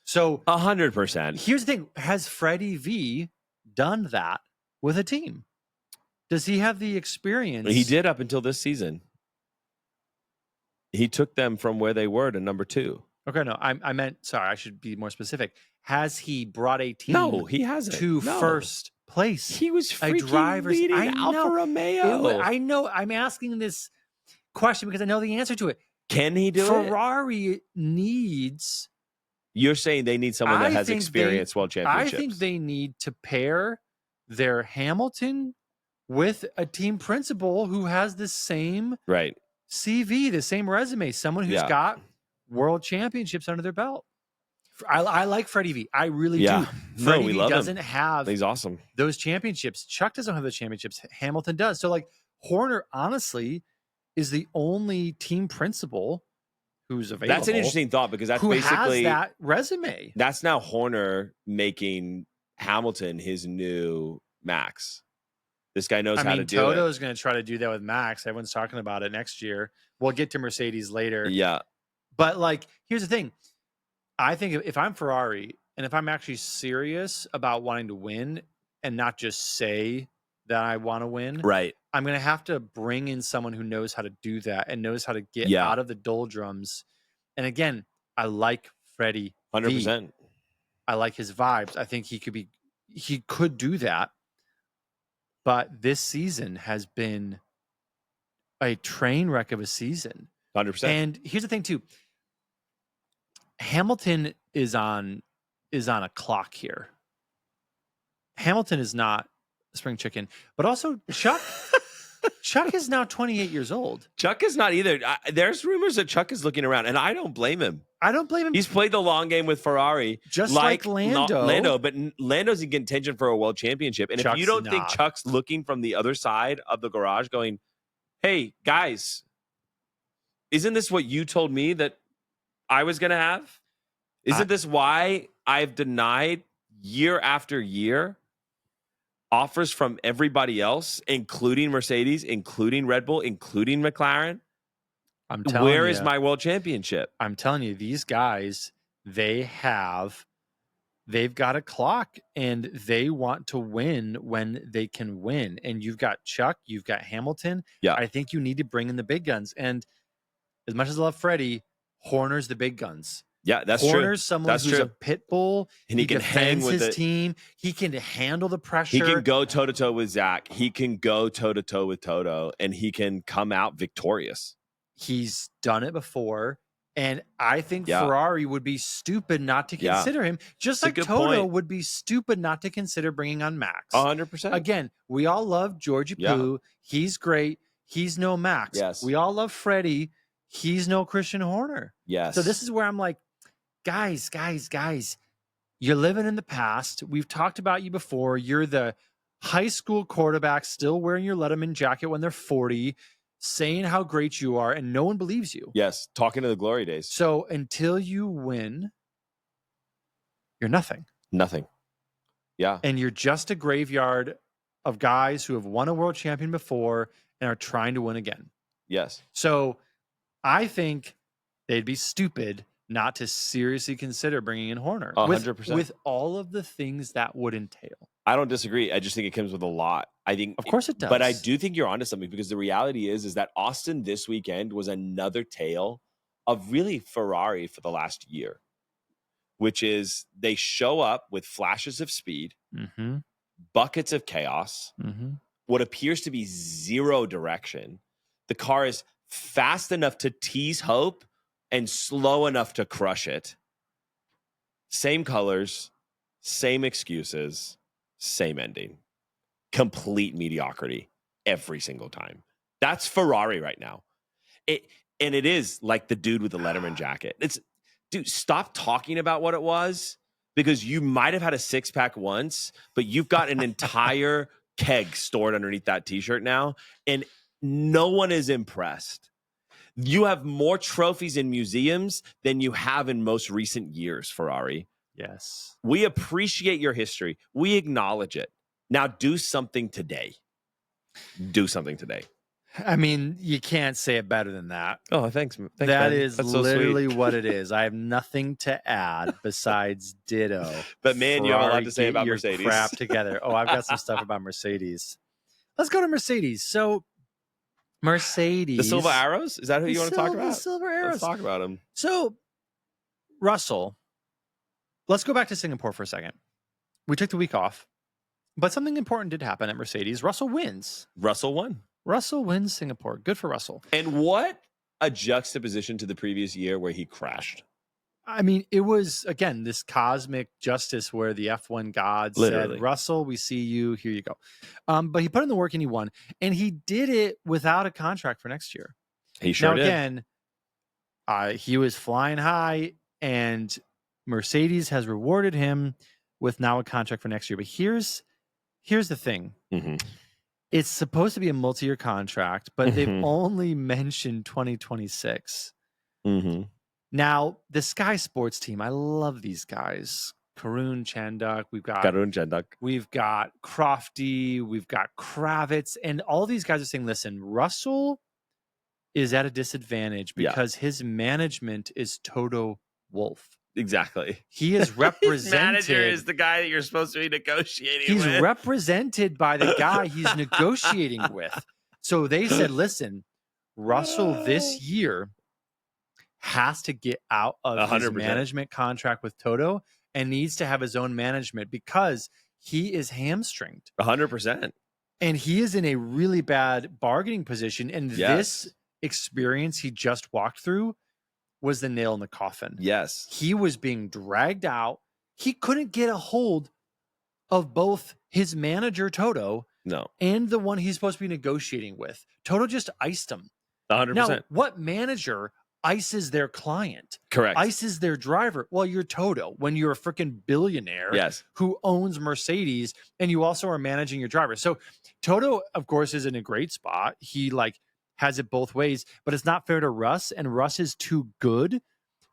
Speaker 1: So
Speaker 2: 100%.
Speaker 1: Here's the thing. Has Freddie V done that with a team? Does he have the experience?
Speaker 2: He did up until this season. He took them from where they were to number 2.
Speaker 1: Okay, no, I meant, sorry, I should be more specific. Has he brought a team
Speaker 2: No, he hasn't.
Speaker 1: to first place?
Speaker 2: He was freaking leading Alfa Romeo.
Speaker 1: I know. I'm asking this question because I know the answer to it.
Speaker 2: Can he do it?
Speaker 1: Ferrari needs...
Speaker 2: You're saying they need someone that has experienced world championships.
Speaker 1: I think they need to pair their Hamilton with a team principal who has the same CV, the same resume, someone who's got world championships under their belt. I like Freddie V. I really do. Freddie V doesn't have
Speaker 2: He's awesome.
Speaker 1: Those championships. Chuck doesn't have the championships. Hamilton does. So, like, Horner, honestly, is the only team principal who's available.
Speaker 2: That's an interesting thought because that's
Speaker 1: who
Speaker 2: basically
Speaker 1: has that resume.
Speaker 2: That's now Horner making Hamilton his new Max. This guy knows how to do it.
Speaker 1: Toto's going to try to do that with Max. Everyone's talking about it next year. We'll get to Mercedes later.
Speaker 2: Yeah.
Speaker 1: But, like, here's the thing. I think if I'm Ferrari and if I'm actually serious about wanting to win and not just say that I want to win,
Speaker 2: right,
Speaker 1: I'm going to have to bring in someone who knows how to do that and knows how to get out of the doldrums. And again, I like Freddie
Speaker 2: 100%.
Speaker 1: V. I like his vibes. I think he could do that. But this season has been a train wreck of a season.
Speaker 2: 100%.
Speaker 1: And here's the thing too. Hamilton is on a clock here. Hamilton is not a spring chicken, but also Chuck Chuck is now 28 years old.
Speaker 2: Chuck is not either. There's rumors that Chuck is looking around, and I don't blame him.
Speaker 1: I don't blame him.
Speaker 2: He's played the long game with Ferrari,
Speaker 1: just like Lando.
Speaker 2: But Lando's in contention for a world championship. And
Speaker 1: Chuck's
Speaker 2: if you don't
Speaker 1: not.
Speaker 2: think Chuck's looking from the other side of the garage going, hey, guys, isn't this what you told me that I was going to have? Isn't this why I've denied year after year offers from everybody else, including Mercedes, including Red Bull, including McLaren?
Speaker 1: I'm telling you.
Speaker 2: Where is my world championship?
Speaker 1: I'm telling you, these guys, they've got a clock and they want to win when they can win. And you've got Chuck, you've got Hamilton.
Speaker 2: Yeah.
Speaker 1: I think you need to bring in the big guns. And as much as I love Freddie, Horner's the big guns.
Speaker 2: Yeah, that's
Speaker 1: Horner's
Speaker 2: true.
Speaker 1: Horner's someone who's a pit bull.
Speaker 2: And he can hang with
Speaker 1: his team. He can handle the pressure.
Speaker 2: He can go toe-to-toe with Zach. He can go toe-to-toe with Toto. And he can come out victorious.
Speaker 1: He's done it before. And I think Ferrari would be stupid not to consider him. Just like Toto would be stupid not to consider bringing on Max.
Speaker 2: 100%.
Speaker 1: Again, we all love Georgie Poo. He's great. He's no Max.
Speaker 2: Yes.
Speaker 1: We all love Freddie. He's no Christian Horner.
Speaker 2: Yes.
Speaker 1: So this is where I'm like, guys, you're living in the past. We've talked about you before. You're the high school quarterback still wearing your Letterman jacket when they're 40, saying how great you are, and no one believes you.
Speaker 2: Yes, talking to the glory days.
Speaker 1: So until you win, you're nothing.
Speaker 2: Nothing. Yeah.
Speaker 1: And you're just a graveyard of guys who have won a world champion before and are trying to win again.
Speaker 2: Yes.
Speaker 1: So I think they'd be stupid not to seriously consider bringing in Horner.
Speaker 2: 100%.
Speaker 1: With all of the things that would entail.
Speaker 2: I don't disagree. I just think it comes with a lot. I think,
Speaker 1: of course it does.
Speaker 2: But I do think you're onto something, because the reality is that Austin this weekend was another tale of really Ferrari for the last year, which is they show up with flashes of speed, buckets of chaos, what appears to be zero direction. The car is fast enough to tease hope and slow enough to crush it. Same colors, same excuses, same ending. Complete mediocrity every single time. That's Ferrari right now. It is like the dude with the Letterman jacket. Dude, stop talking about what it was, because you might have had a six-pack once, but you've got an entire keg stored underneath that t-shirt now, and no one is impressed. You have more trophies in museums than you have in most recent years, Ferrari.
Speaker 1: Yes.
Speaker 2: We appreciate your history. We acknowledge it. Now do something today. Do something today.
Speaker 1: I mean, you can't say it better than that.
Speaker 2: Oh, thanks.
Speaker 1: That
Speaker 2: Ben.
Speaker 1: is literally what it is. I have nothing to add besides ditto.
Speaker 2: But man, you have a lot to say about
Speaker 1: your
Speaker 2: Mercedes.
Speaker 1: Crap together. Oh, I've got some stuff about Mercedes. Let's go to Mercedes. So Mercedes.
Speaker 2: The Silver Arrows? Is that who you want to talk about?
Speaker 1: The Silver Arrows.
Speaker 2: Let's talk about them.
Speaker 1: So, Russell, let's go back to Singapore for a second. We took the week off, but something important did happen at Mercedes. Russell wins.
Speaker 2: Russell won.
Speaker 1: Russell wins Singapore. Good for Russell.
Speaker 2: And what a juxtaposition to the previous year where he crashed.
Speaker 1: I mean, it was, again, this cosmic justice where the F1 gods said, Russell, we see you. Here you go. But he put in the work and he won. And he did it without a contract for next year.
Speaker 2: He sure did.
Speaker 1: Again, he was flying high, and Mercedes has rewarded him with now a contract for next year. But here's the thing. It's supposed to be a multi-year contract, but they've only mentioned 2026. Now, the Sky Sports team, I love these guys. Karun Chanduk, we've got Crofty, we've got Kravitz, and all these guys are saying, listen, Russell is at a disadvantage because his management is Toto Wolff.
Speaker 2: Exactly.
Speaker 1: He is represented.
Speaker 2: His manager is the guy that you're supposed to be negotiating with.
Speaker 1: He's represented by the guy he's negotiating with. So they said, listen, Russell this year has to get out of 100%. His management contract with Toto and needs to have his own management because he is hamstringed.
Speaker 2: 100%.
Speaker 1: And he is in a really bad bargaining position. And this experience he just walked through was the nail in the coffin.
Speaker 2: Yes.
Speaker 1: He was being dragged out. He couldn't get a hold of both his manager, Toto,
Speaker 2: No.
Speaker 1: And the one he's supposed to be negotiating with. Toto just iced him.
Speaker 2: 100%.
Speaker 1: Now, what manager ices their client?
Speaker 2: Correct.
Speaker 1: Ices their driver? Well, you're Toto when you're a freaking billionaire who owns Mercedes and you also are managing your driver. So Toto, of course, is in a great spot. He has it both ways, but it's not fair to Russ, and Russ is too good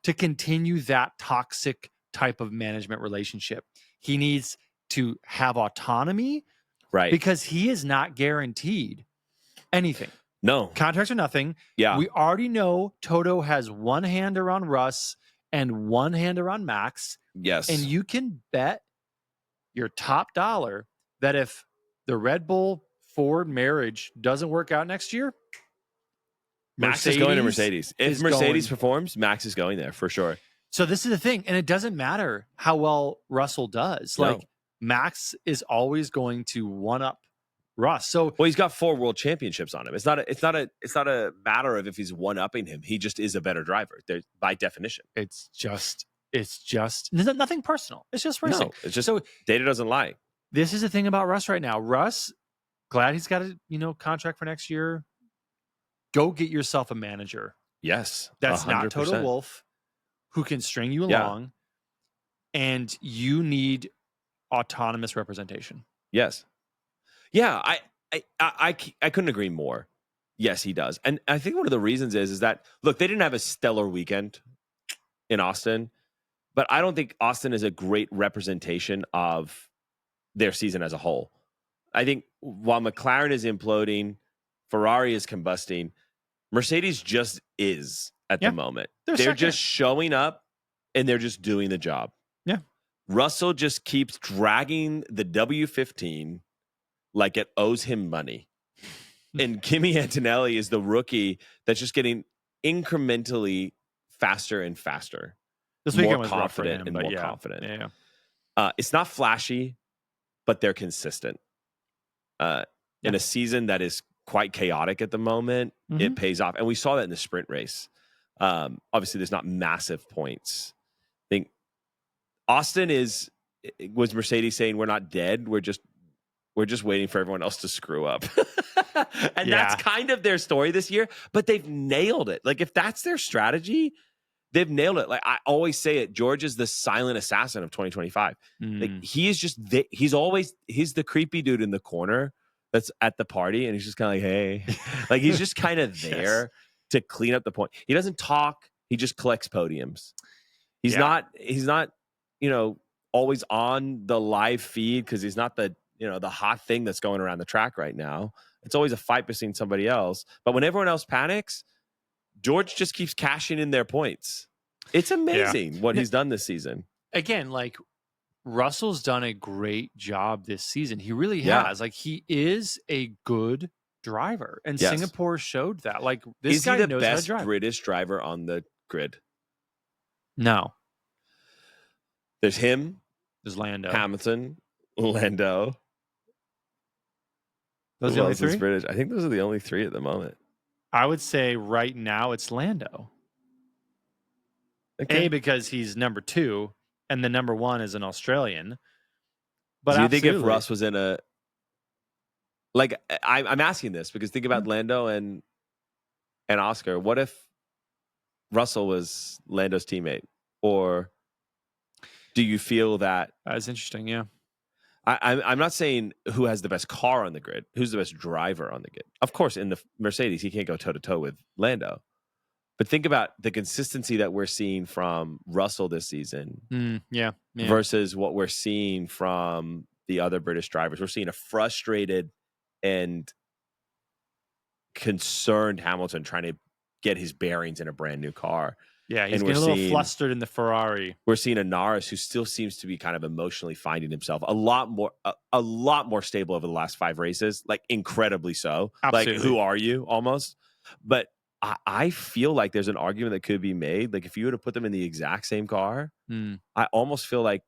Speaker 1: to continue that toxic type of management relationship. He needs to have autonomy,
Speaker 2: right?
Speaker 1: Because he is not guaranteed anything.
Speaker 2: No.
Speaker 1: Contracts are nothing.
Speaker 2: Yeah.
Speaker 1: We already know Toto has one hand around Russ and one hand around Max.
Speaker 2: Yes.
Speaker 1: And you can bet your top dollar that if the Red Bull Ford marriage doesn't work out next year,
Speaker 2: Max is going to Mercedes. If Mercedes performs, Max is going there for sure.
Speaker 1: So this is the thing. And it doesn't matter how well Russell does.
Speaker 2: No.
Speaker 1: Like Max is always going to one up Russ. So
Speaker 2: he's got 4 world championships on him. It's not a matter of if he's one upping him. He just is a better driver by definition.
Speaker 1: It's just nothing personal. It's just racing.
Speaker 2: No, it's just so data doesn't lie.
Speaker 1: This is the thing about Russ right now. Russ, glad he's got a contract for next year. Go get yourself a manager.
Speaker 2: Yes.
Speaker 1: That's
Speaker 2: 100%.
Speaker 1: not Toto Wolff, who can string you along. And you need autonomous representation.
Speaker 2: Yes. Yeah, I couldn't agree more. Yes, he does. And I think one of the reasons is that, look, they didn't have a stellar weekend in Austin, but I don't think Austin is a great representation of their season as a whole. I think while McLaren is imploding, Ferrari is combusting, Mercedes just is at the moment. They're just showing up and they're just doing the job.
Speaker 1: Yeah.
Speaker 2: Russell just keeps dragging the W15 like it owes him money. And Kimi Antonelli is the rookie that's just getting incrementally faster and faster.
Speaker 1: This
Speaker 2: more confident and more confident.
Speaker 1: Yeah.
Speaker 2: It's not flashy, but they're consistent. In a season that is quite chaotic at the moment, it pays off. And we saw that in the sprint race. Obviously, there's not massive points. I think Austin was Mercedes saying, we're not dead. We're just waiting for everyone else to screw up. And that's kind of their story this year, but they've nailed it. Like, if that's their strategy, they've nailed it. Like, I always say it, George is the silent assassin of 2025. Like, he is just, he's the creepy dude in the corner that's at the party, and he's just kind of like, hey. Like, he's just kind of there to clean up the point. He doesn't talk. He just collects podiums. He's not, always on the live feed because he's not the hot thing that's going around the track right now. It's always a fight between somebody else. But when everyone else panics, George just keeps cashing in their points. It's amazing what he's done this season.
Speaker 1: Again, like, Russell's done a great job this season. He really has. Like, he is a good driver. And Singapore showed that. Like, this guy knows how to drive. Is he the best
Speaker 2: British driver on the grid?
Speaker 1: No.
Speaker 2: There's him.
Speaker 1: There's Lando.
Speaker 2: Hamilton. Lando.
Speaker 1: Those are the only 3?
Speaker 2: British. I think those are the only 3 at the moment.
Speaker 1: I would say right now it's Lando.
Speaker 2: Okay.
Speaker 1: Because he's number 2, and the number 1 is an Australian. But
Speaker 2: do you think if Russ was in a... Like, I'm asking this because think about Lando and Oscar. What if Russell was Lando's teammate? Or do you feel that...
Speaker 1: That's interesting, yeah.
Speaker 2: I'm not saying who has the best car on the grid, who's the best driver on the grid. Of course, in the Mercedes, he can't go toe-to-toe with Lando. But think about the consistency that we're seeing from Russell this season versus what we're seeing from the other British drivers. We're seeing a frustrated and concerned Hamilton trying to get his bearings in a brand new car.
Speaker 1: Yeah, he's getting a little flustered in the Ferrari.
Speaker 2: We're seeing a Norris who still seems to be kind of emotionally finding himself a lot more stable over the last 5 races, like incredibly so.
Speaker 1: Absolutely.
Speaker 2: Like, who are you almost? But I feel like there's an argument that could be made. Like, if you were to put them in the exact same car, I almost feel like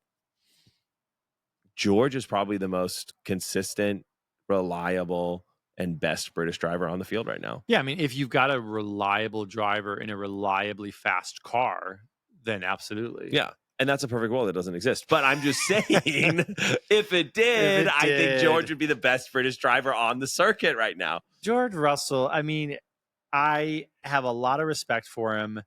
Speaker 2: George is probably the most consistent, reliable, and best British driver on the field right now.
Speaker 1: Yeah, I mean, if you've got a reliable driver in a reliably fast car, then absolutely.
Speaker 2: Yeah. And that's a perfect world that doesn't exist. But I'm just saying, if it did, I think George would be the best British driver on the circuit right now.
Speaker 1: George Russell, I mean, I have a lot of respect for him.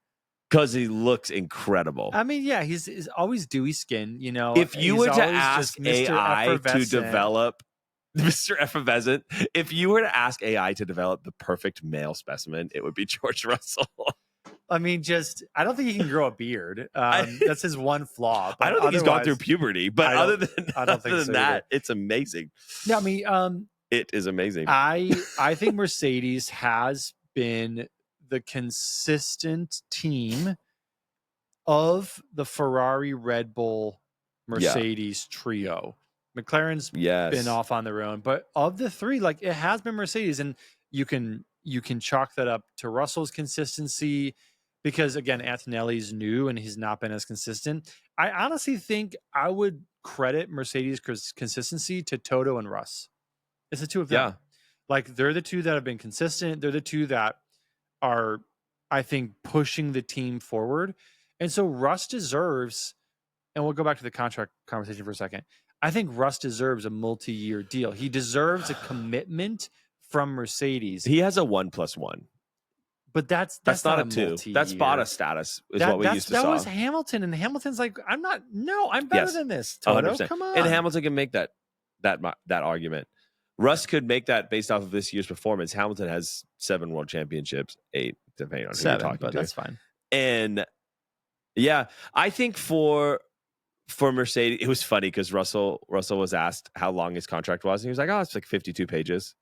Speaker 2: Because he looks incredible.
Speaker 1: I mean, yeah, he's always dewy skin, you know.
Speaker 2: If you were to ask AI to develop Mr. Effervescent, if you were to ask AI to develop the perfect male specimen, it would be George Russell.
Speaker 1: I mean, I don't think he can grow a beard. That's his one flaw.
Speaker 2: I don't think he's gone through puberty, but other than that, it's amazing.
Speaker 1: Yeah, I mean,
Speaker 2: it is amazing.
Speaker 1: I think Mercedes has been the consistent team of the Ferrari, Red Bull, Mercedes trio. McLaren's been off on their own, but of the three, like, it has been Mercedes, and you can chalk that up to Russell's consistency, because again, Antonelli's new and he's not been as consistent. I honestly think I would credit Mercedes' consistency to Toto and Russ. It's the two of them. Yeah. Like, they're the two that have been consistent. They're the two that are, I think, pushing the team forward. And so Russ deserves, and we'll go back to the contract conversation for a second. I think Russ deserves a multi-year deal. He deserves a commitment from Mercedes.
Speaker 2: He has a 1+1.
Speaker 1: But that's not a 2.
Speaker 2: That's Bottas status what we used to
Speaker 1: that
Speaker 2: saw.
Speaker 1: Was Hamilton, and Hamilton's like, I'm better than this, Toto.
Speaker 2: 100%.
Speaker 1: Come on.
Speaker 2: And Hamilton can make that argument. Russ could make that based off of this year's performance. Hamilton has 7 world championships, 8, depending on who you're talking to.
Speaker 1: That's fine.
Speaker 2: And yeah, I think for Mercedes, it was funny because Russell was asked how long his contract was, and he was like, "Oh, it's like 52 pages."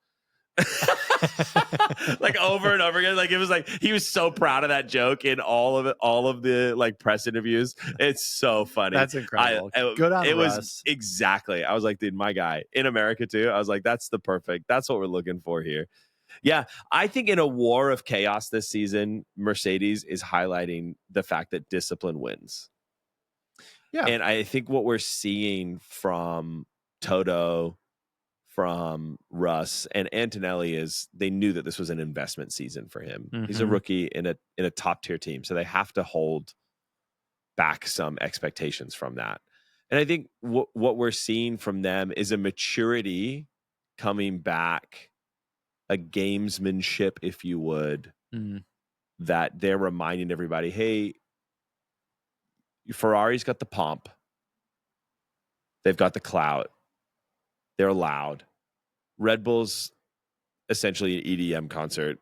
Speaker 2: Like, over and over again. Like, it was like he was so proud of that joke in all of the like press interviews. It's so funny.
Speaker 1: That's incredible. Good on Russ.
Speaker 2: Was exactly. I was like, dude, my guy in America too. I was like, that's what we're looking for here. Yeah, I think in a war of chaos this season, Mercedes is highlighting the fact that discipline wins. Yeah, and I think what we're seeing from Toto, from Russ, and Antonelli is they knew that this was an investment season for him. Mm-hmm. He's a rookie in a top tier team, so they have to hold back some expectations from that. And I think what we're seeing from them is a maturity coming back, a gamesmanship, if you would, that they're reminding everybody, hey, Ferrari's got the pomp. They've got the clout. They're loud. Red Bull's essentially an EDM concert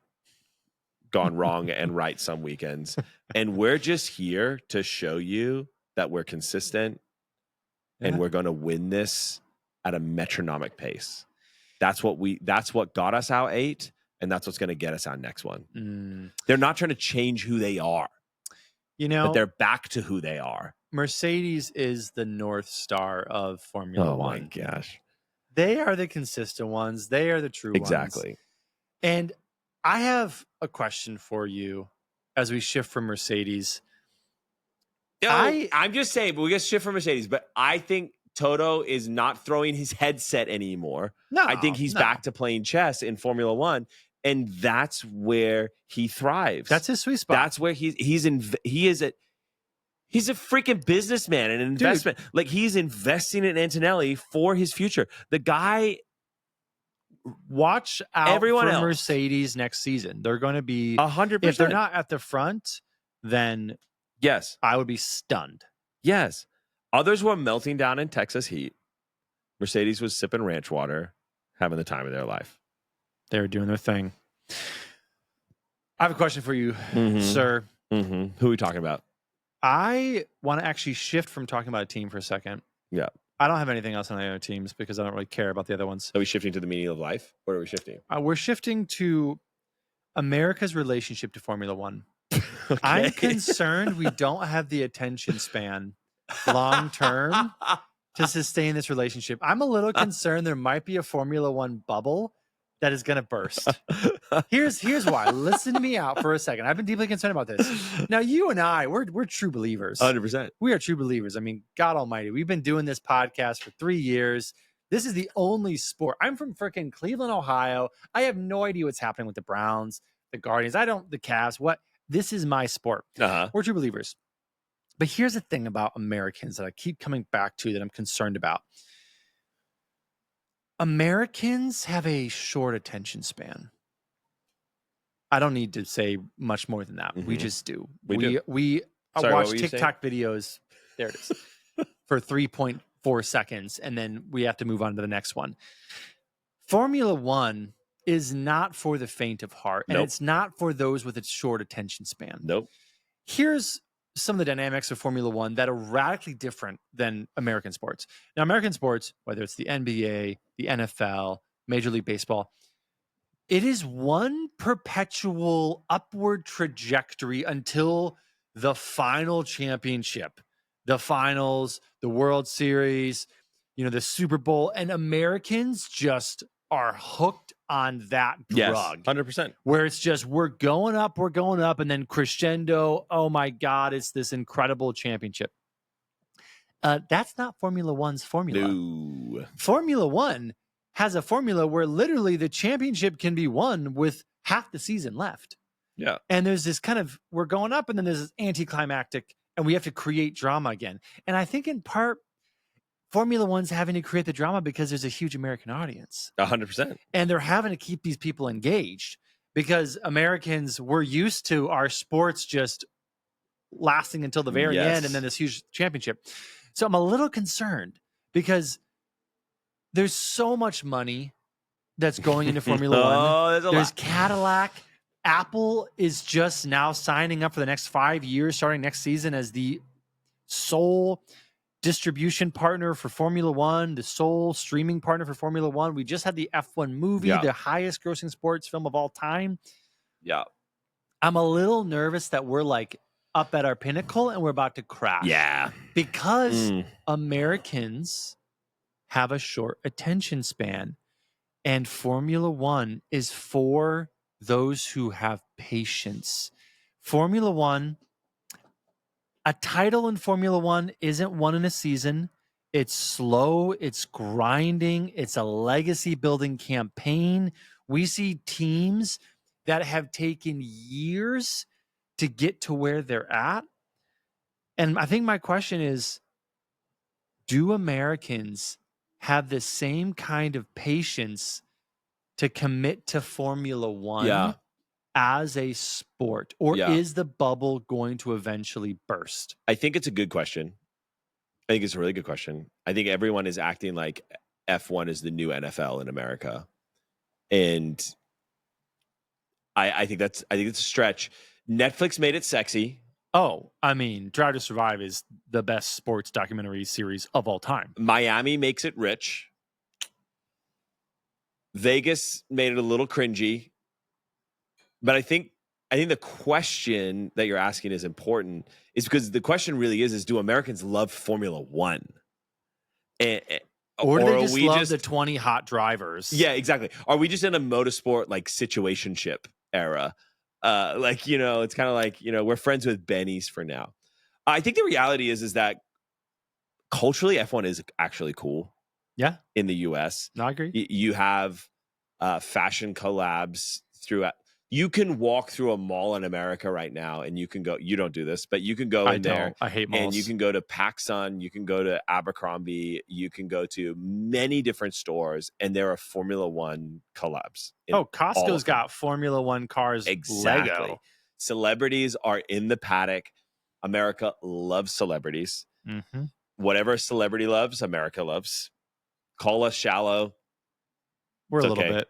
Speaker 2: gone wrong and right some weekends. And we're just here to show you that we're consistent and we're going to win this at a metronomic pace. That's what got us out 8, and that's what's going to get us out next one. They're not trying to change who they are. But they're back to who they are.
Speaker 1: Mercedes is the North Star of Formula One.
Speaker 2: Oh, my gosh.
Speaker 1: They are the consistent ones. They are the true ones.
Speaker 2: Exactly.
Speaker 1: And I have a question for you as we shift from Mercedes.
Speaker 2: I'm just saying, but we get shift from Mercedes. But I think Toto is not throwing his headset anymore. No, I think he's back to playing chess in Formula One. And that's where he thrives.
Speaker 1: That's his sweet spot.
Speaker 2: That's where he's a freaking businessman and an investment. Dude. Like, he's investing in Antonelli for his future. The guy,
Speaker 1: watch out for Mercedes next season. They're going to be
Speaker 2: 100%.
Speaker 1: If they're not at the front, then
Speaker 2: yes,
Speaker 1: I would be stunned.
Speaker 2: Yes. Others were melting down in Texas heat. Mercedes was sipping ranch water, having the time of their life.
Speaker 1: They were doing their thing. I have a question for you, sir.
Speaker 2: Mm-hmm. Who are we talking about?
Speaker 1: I want to actually shift from talking about a team for a second.
Speaker 2: Yeah.
Speaker 1: I don't have anything else on the other teams because I don't really care about the other ones.
Speaker 2: Are we shifting to the meaning of life? What are we shifting?
Speaker 1: We're shifting to America's relationship to Formula One. Okay. I'm concerned we don't have the attention span long term to sustain this relationship. I'm a little concerned there might be a Formula One bubble that is going to burst. Here's why. Listen to me out for a second. I've been deeply concerned about this. Now, you and I, we're true believers.
Speaker 2: 100%.
Speaker 1: We are true believers. I mean, God almighty. We've been doing this podcast for 3 years. This is the only sport. I'm from freaking Cleveland, Ohio. I have no idea what's happening with the Browns, the Guardians. The Cavs. What? This is my sport. We're true believers. But here's the thing about Americans that I keep coming back to that I'm concerned about. Americans have a short attention span. I don't need to say much more than that. We just do. We watch TikTok videos. There it is. For 3.4 seconds, and then we have to move on to the next one. Formula One is not for the faint of heart, and it's not for those with a short attention span. Here's some of the dynamics of Formula One that are radically different than American sports. Now, American sports, whether it's the NBA, the NFL, Major League Baseball, it is one perpetual upward trajectory until the final championship, the finals, the World Series, the Super Bowl, and Americans just are hooked on that drug.
Speaker 2: 100%.
Speaker 1: Where it's just, we're going up, and then crescendo, oh my God, it's this incredible championship. That's not Formula One's formula.
Speaker 2: No.
Speaker 1: Formula One has a formula where literally the championship can be won with half the season left.
Speaker 2: Yeah.
Speaker 1: And there's this kind of, we're going up, and then there's this anticlimactic, and we have to create drama again. And I think in part, Formula One's having to create the drama because there's a huge American audience.
Speaker 2: 100%.
Speaker 1: And they're having to keep these people engaged because Americans, we're used to our sports just lasting until the very end and then this huge championship. So I'm a little concerned because there's so much money that's going into Formula One. There's Cadillac. Apple is just now signing up for the next 5 years, starting next season, as the sole distribution partner for Formula One, the sole streaming partner for Formula One. We just had the F1 movie, the highest grossing sports film of all time.
Speaker 2: Yeah.
Speaker 1: I'm a little nervous that we're like up at our pinnacle and we're about to crash.
Speaker 2: Yeah.
Speaker 1: Because Americans have a short attention span, and Formula One is for those who have patience. Formula One, a title in Formula One isn't won in a season. It's slow. It's grinding. It's a legacy building campaign. We see teams that have taken years to get to where they're at. And I think my question is, do Americans have the same kind of patience to commit to Formula One as a sport? Or is the bubble going to eventually burst?
Speaker 2: I think it's a good question. I think it's a really good question. I think everyone is acting like F1 is the new NFL in America. And I think it's a stretch. Netflix made it sexy.
Speaker 1: Oh, I mean, Drive to Survive is the best sports documentary series of all time.
Speaker 2: Miami makes it rich. Vegas made it a little cringy. But I think the question that you're asking is important, is because the question really is do Americans love Formula One?
Speaker 1: Or do they just love the 20 hot drivers?
Speaker 2: Yeah, exactly. Are we just in a motorsport like situationship era? It's kind of like, we're friends with Benny's for now. I think the reality is that culturally F1 is actually cool.
Speaker 1: Yeah.
Speaker 2: In the US.
Speaker 1: No, I agree.
Speaker 2: You have fashion collabs throughout. You can walk through a mall in America right now and you can go, you don't do this, but you can go in there.
Speaker 1: I hate malls.
Speaker 2: And you can go to PacSun, you can go to Abercrombie, you can go to many different stores, and there are Formula One collabs.
Speaker 1: Costco's got Formula One cars.
Speaker 2: Exactly.
Speaker 1: Lego.
Speaker 2: Celebrities are in the paddock. America loves celebrities.
Speaker 1: Mm-hmm.
Speaker 2: Whatever a celebrity loves, America loves. Call us shallow.
Speaker 1: We're a little bit.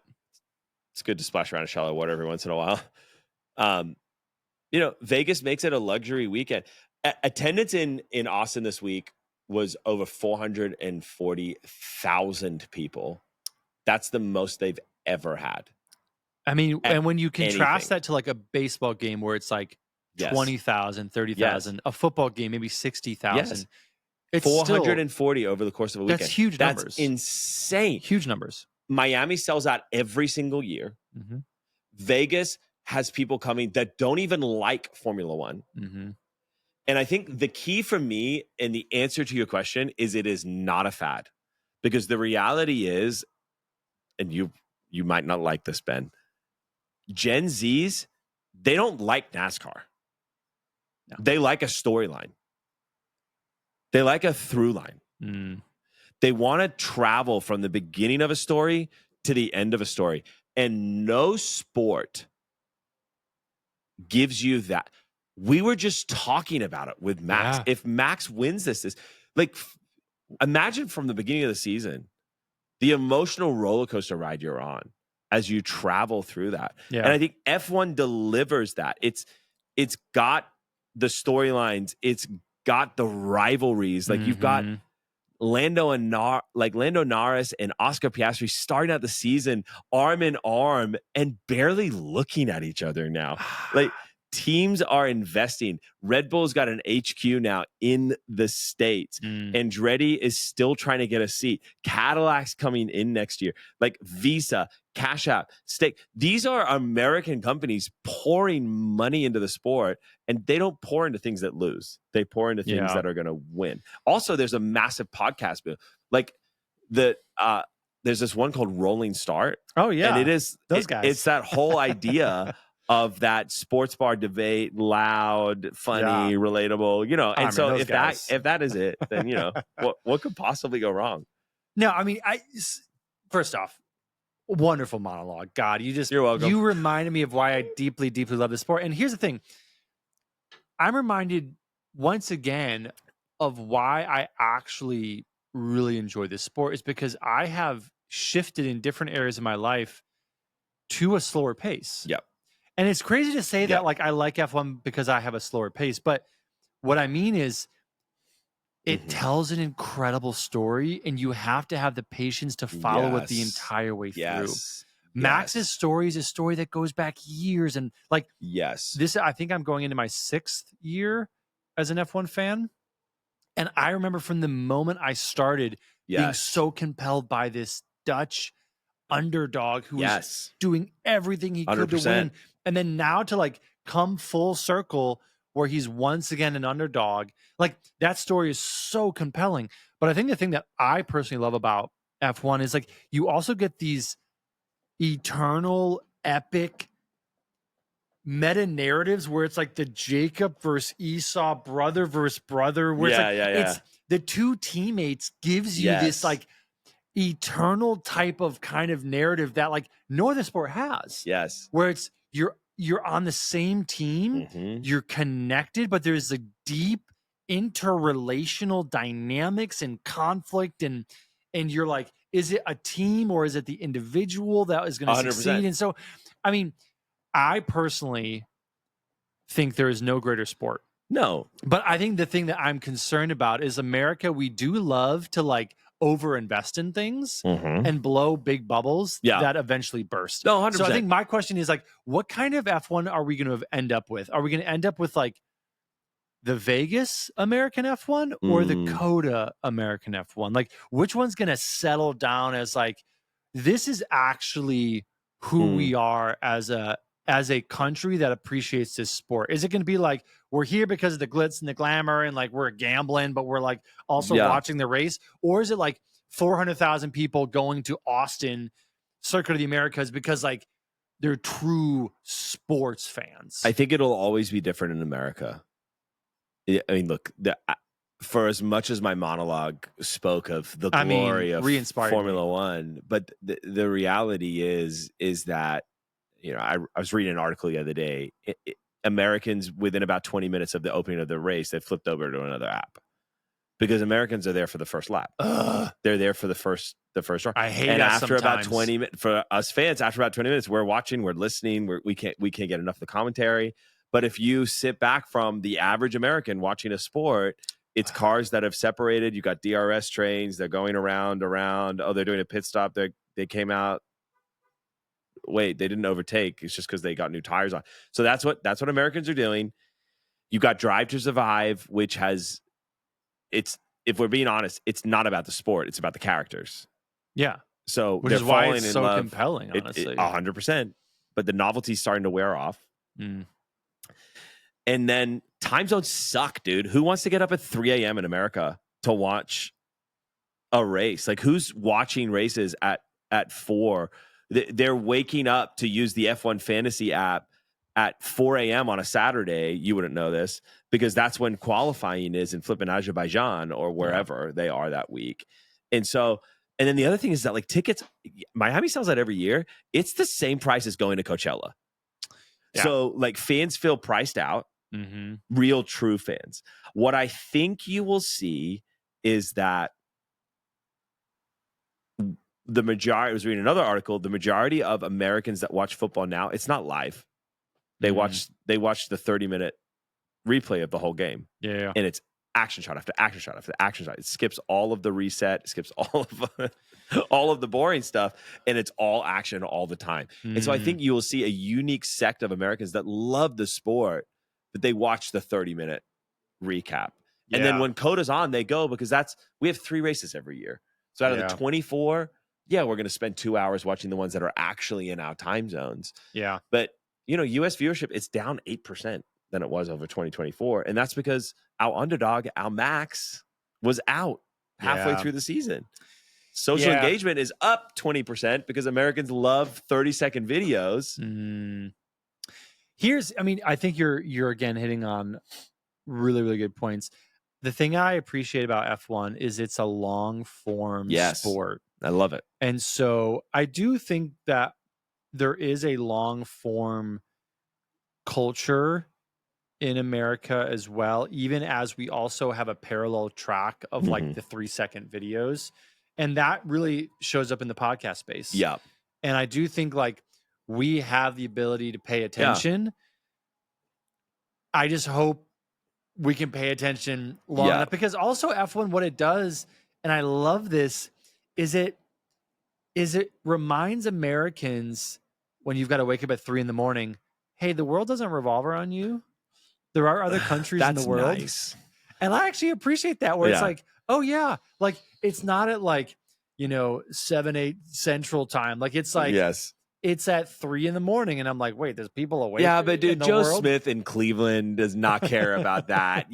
Speaker 2: It's good to splash around in shallow water every once in a while. Vegas makes it a luxury weekend. Attendance in Austin this week was over 440,000 people. That's the most they've ever had.
Speaker 1: I mean, and when you contrast that to like a baseball game where it's like 20,000, 30,000, a football game, maybe 60,000. It's
Speaker 2: 440 over the course of a weekend.
Speaker 1: That's huge numbers.
Speaker 2: That's insane.
Speaker 1: Huge numbers.
Speaker 2: Miami sells out every single year.
Speaker 1: Mm-hmm.
Speaker 2: Vegas has people coming that don't even like Formula One.
Speaker 1: Mm-hmm.
Speaker 2: And I think the key for me and the answer to your question is it is not a fad. Because the reality is, and you might not like this, Ben, Gen Zs, they don't like NASCAR. No. They like a storyline. They like a through line. They want to travel from the beginning of a story to the end of a story. And no sport gives you that. We were just talking about it with Max.
Speaker 1: Yeah.
Speaker 2: If Max wins this like, imagine from the beginning of the season, the emotional roller coaster ride you're on as you travel through that.
Speaker 1: Yeah.
Speaker 2: And I think F1 delivers that. It's got the storylines. It's got the rivalries. Like you've got Lando Norris and Oscar Piastri starting out the season arm in arm and barely looking at each other now. Like teams are investing. Red Bull's got an HQ now in the States. Andretti is still trying to get a seat. Cadillac's coming in next year. Like Visa, Cash App, Stake. These are American companies pouring money into the sport, and they don't pour into things that lose. They pour into things that are going to win. Also, there's a massive podcast boom. Like there's this one called Rolling Start.
Speaker 1: Oh yeah,
Speaker 2: and it is
Speaker 1: those guys.
Speaker 2: It's that whole idea of that sports bar debate, loud, funny, relatable, And so if that is it, then what could possibly go wrong?
Speaker 1: No, I mean, first off, wonderful monologue. God,
Speaker 2: you're welcome.
Speaker 1: You reminded me of why I deeply, deeply love this sport. And here's the thing. I'm reminded once again of why I actually really enjoy this sport is because I have shifted in different areas of my life to a slower pace.
Speaker 2: Yep.
Speaker 1: And it's crazy to say that like I like F1 because I have a slower pace, but what I mean is it tells an incredible story and you have to have the patience to follow it the entire way through. Max's story is a story that goes back years and this, I think I'm going into my 6th year as an F1 fan. And I remember from the moment I started being so compelled by this Dutch underdog who was doing everything he could
Speaker 2: 100%.
Speaker 1: to win. And then now to come full circle where he's once again an underdog. That story is so compelling. But I think the thing that I personally love about F1 is you also get these eternal epic meta narratives where it's the Jacob versus Esau, brother versus brother, where it's the two teammates gives you this eternal type of kind of narrative that no other sport has. Where it's you're on the same team, you're connected, but there's a deep interrelational dynamics and conflict and you're is it a team or is it the individual that is going to succeed? And so, I mean, I personally think there is no greater sport.
Speaker 2: No.
Speaker 1: But I think the thing that I'm concerned about is America, we do love to overinvest in things and blow big bubbles that eventually burst.
Speaker 2: No, 100%.
Speaker 1: So I think my question is what kind of F1 are we going to end up with? Are we going to end up with the Vegas American F1 or the COTA American F1? Which one's going to settle down as this is actually who we are as a country that appreciates this sport? Is it going to be we're here because of the glitz and the glamour and we're gambling, but we're also watching the race? Or is it 400,000 people going to Austin, Circuit of the Americas because they're true sports fans?
Speaker 2: I think it'll always be different in America. I mean, look, for as much as my monologue spoke of the glory of Formula One, but the reality is that, I was reading an article the other day. Americans, within about 20 minutes of the opening of the race, they flipped over to another app because Americans are there for the first lap. They're there for the first run.
Speaker 1: I hate
Speaker 2: and
Speaker 1: that
Speaker 2: after
Speaker 1: sometimes.
Speaker 2: about 20 minutes, for us fans, after about 20 minutes, we're watching, we're listening, we can't get enough of the commentary. But if you sit back from the average American watching a sport, it's cars that have separated. You got DRS trains. They're going around. Oh, they're doing a pit stop. They came out. Wait, they didn't overtake. It's just because they got new tires on. So that's what Americans are doing. You got Drive to Survive, which has if we're being honest, it's not about the sport. It's about the characters.
Speaker 1: Yeah.
Speaker 2: So
Speaker 1: which is why it's so compelling, honestly.
Speaker 2: 100%. But the novelty's starting to wear off. And then time zones suck, dude. Who wants to get up at 3 a.m. in America to watch a race? Who's watching races at 4? They're waking up to use the F1 Fantasy app at 4 a.m. on a Saturday, you wouldn't know this because that's when qualifying is in flipping Azerbaijan or wherever they are that week. And so, and then the other thing is that like tickets, Miami sells that every year. It's the same price as going to Coachella. Yeah. So like fans feel priced out, real true fans. What I think you will see is that the majority, I was reading another article, the majority of Americans that watch football now, it's not live. They watch the 30-minute replay of the whole game.
Speaker 1: Yeah.
Speaker 2: And it's action shot after action shot after action shot. It skips all of the reset, skips all of the boring stuff, and it's all action all the time. And so I think you will see a unique sect of Americans that love the sport, but they watch the 30-minute recap. Yeah. And then when Coda's on, they go because we have 3 races every year. So out of the 24, we're going to spend 2 hours watching the ones that are actually in our time zones.
Speaker 1: Yeah.
Speaker 2: But, U.S. viewership, it's down 8% than it was over 2024. And that's because our underdog, our Max, was out halfway through the season. Social engagement is up 20% because Americans love 30-second videos.
Speaker 1: I think you're again hitting on really, really good points. The thing I appreciate about F1 is it's a long form sport.
Speaker 2: I love it.
Speaker 1: And so I do think that there is a long form culture in America as well, even as we also have a parallel track of like the 3-second videos. And that really shows up in the podcast space.
Speaker 2: Yeah.
Speaker 1: And I do think like we have the ability to pay attention. Yeah. I just hope we can pay attention long enough, because also F1, what it does, and I love this, is it reminds Americans when you've got to wake up at 3 a.m, hey, the world doesn't revolve around you. There are other countries in the world.
Speaker 2: Nice.
Speaker 1: And I actually appreciate that, where it's like, oh yeah, like it's not at like, 7, 8 Central time. Like it's like, it's at 3 a.m. and I'm like, wait, there's people awake.
Speaker 2: Yeah, but dude, Joe Smith in Cleveland does not care about that.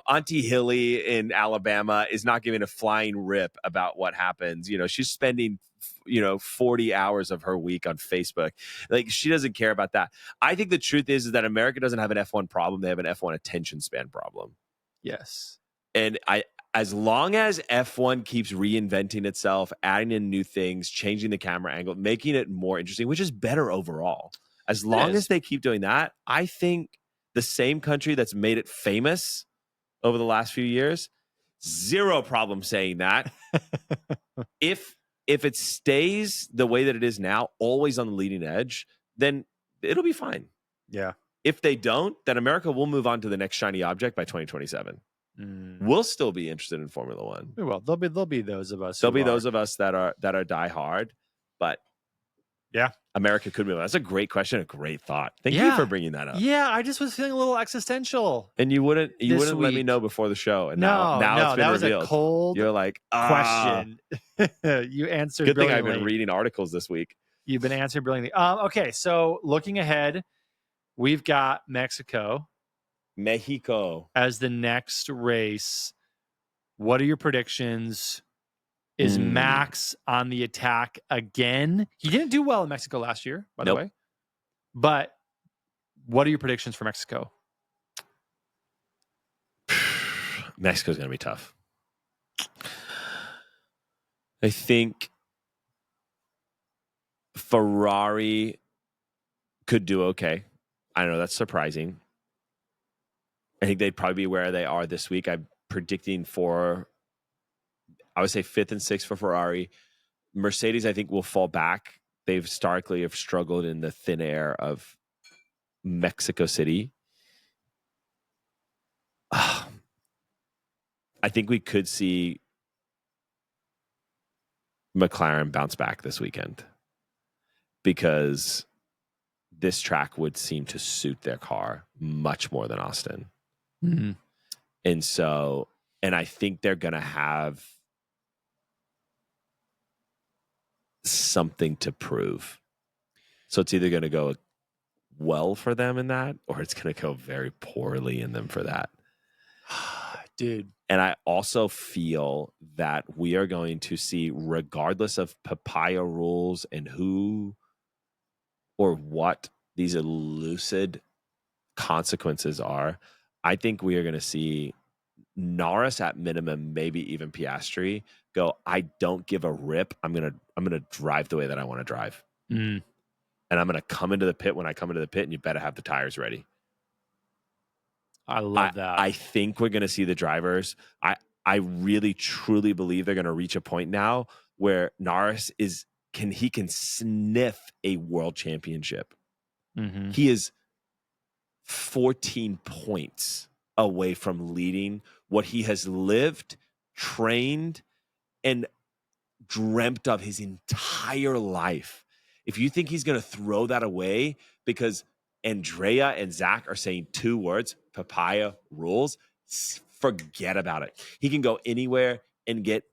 Speaker 2: Auntie Hilly in Alabama is not giving a flying rip about what happens. She's spending 40 hours of her week on Facebook. Like, she doesn't care about that. I think the truth is that America doesn't have an F1 problem. They have an F1 attention span problem.
Speaker 1: Yes.
Speaker 2: And as long as F1 keeps reinventing itself, adding in new things, changing the camera angle, making it more interesting, which is better overall. As long as they keep doing that, I think the same country that's made it famous over the last few years, zero problem saying that. If it stays the way that it is now, always on the leading edge, then it'll be fine.
Speaker 1: Yeah.
Speaker 2: If they don't, then America will move on to the next shiny object by 2027. We'll still be interested in Formula One.
Speaker 1: We will. There'll be those of us.
Speaker 2: There'll be those of us that are die hard, but America could move on. That's a great question, a great thought. Thank you for bringing that up.
Speaker 1: Yeah, I just was feeling a little existential.
Speaker 2: And you wouldn't let me know before the show. And now it's been revealed.
Speaker 1: Was a cold.
Speaker 2: You're like,
Speaker 1: question. You answered.
Speaker 2: Good thing I've been reading articles this week.
Speaker 1: You've been answering brilliantly. Okay, so looking ahead, we've got Mexico as the next race. What are your predictions? Is Max on the attack again? He didn't do well in Mexico last year, by the way. But what are your predictions for Mexico?
Speaker 2: Mexico's going to be tough. I think Ferrari could do okay. I know that's surprising. I think they'd probably be where they are this week. I'm predicting I would say 5th and 6th for Ferrari. Mercedes, I think, will fall back. They've historically have struggled in the thin air of Mexico City. I think we could see McLaren bounce back this weekend because this track would seem to suit their car much more than Austin.
Speaker 1: Mm-hmm.
Speaker 2: And I think they're going to have something to prove. So it's either going to go well for them in that, or it's going to go very poorly in them for that.
Speaker 1: Dude.
Speaker 2: And I also feel that we are going to see, regardless of Papaya rules and who or what these elusive consequences are, I think we are going to see Norris at minimum, maybe even Piastri go, I don't give a rip. I'm gonna drive the way that I want to drive.
Speaker 1: And
Speaker 2: I'm gonna come into the pit when I come into the pit, and you better have the tires ready.
Speaker 1: I love that.
Speaker 2: I think we're gonna see the drivers. I really truly believe they're gonna reach a point now where Norris can sniff a world championship.
Speaker 1: Mm-hmm.
Speaker 2: He is 14 points away from leading what he has lived, trained, and dreamt of his entire life. If you think he's going to throw that away because Andrea and Zach are saying 2 words, Papaya rules, forget about it. He can go anywhere and get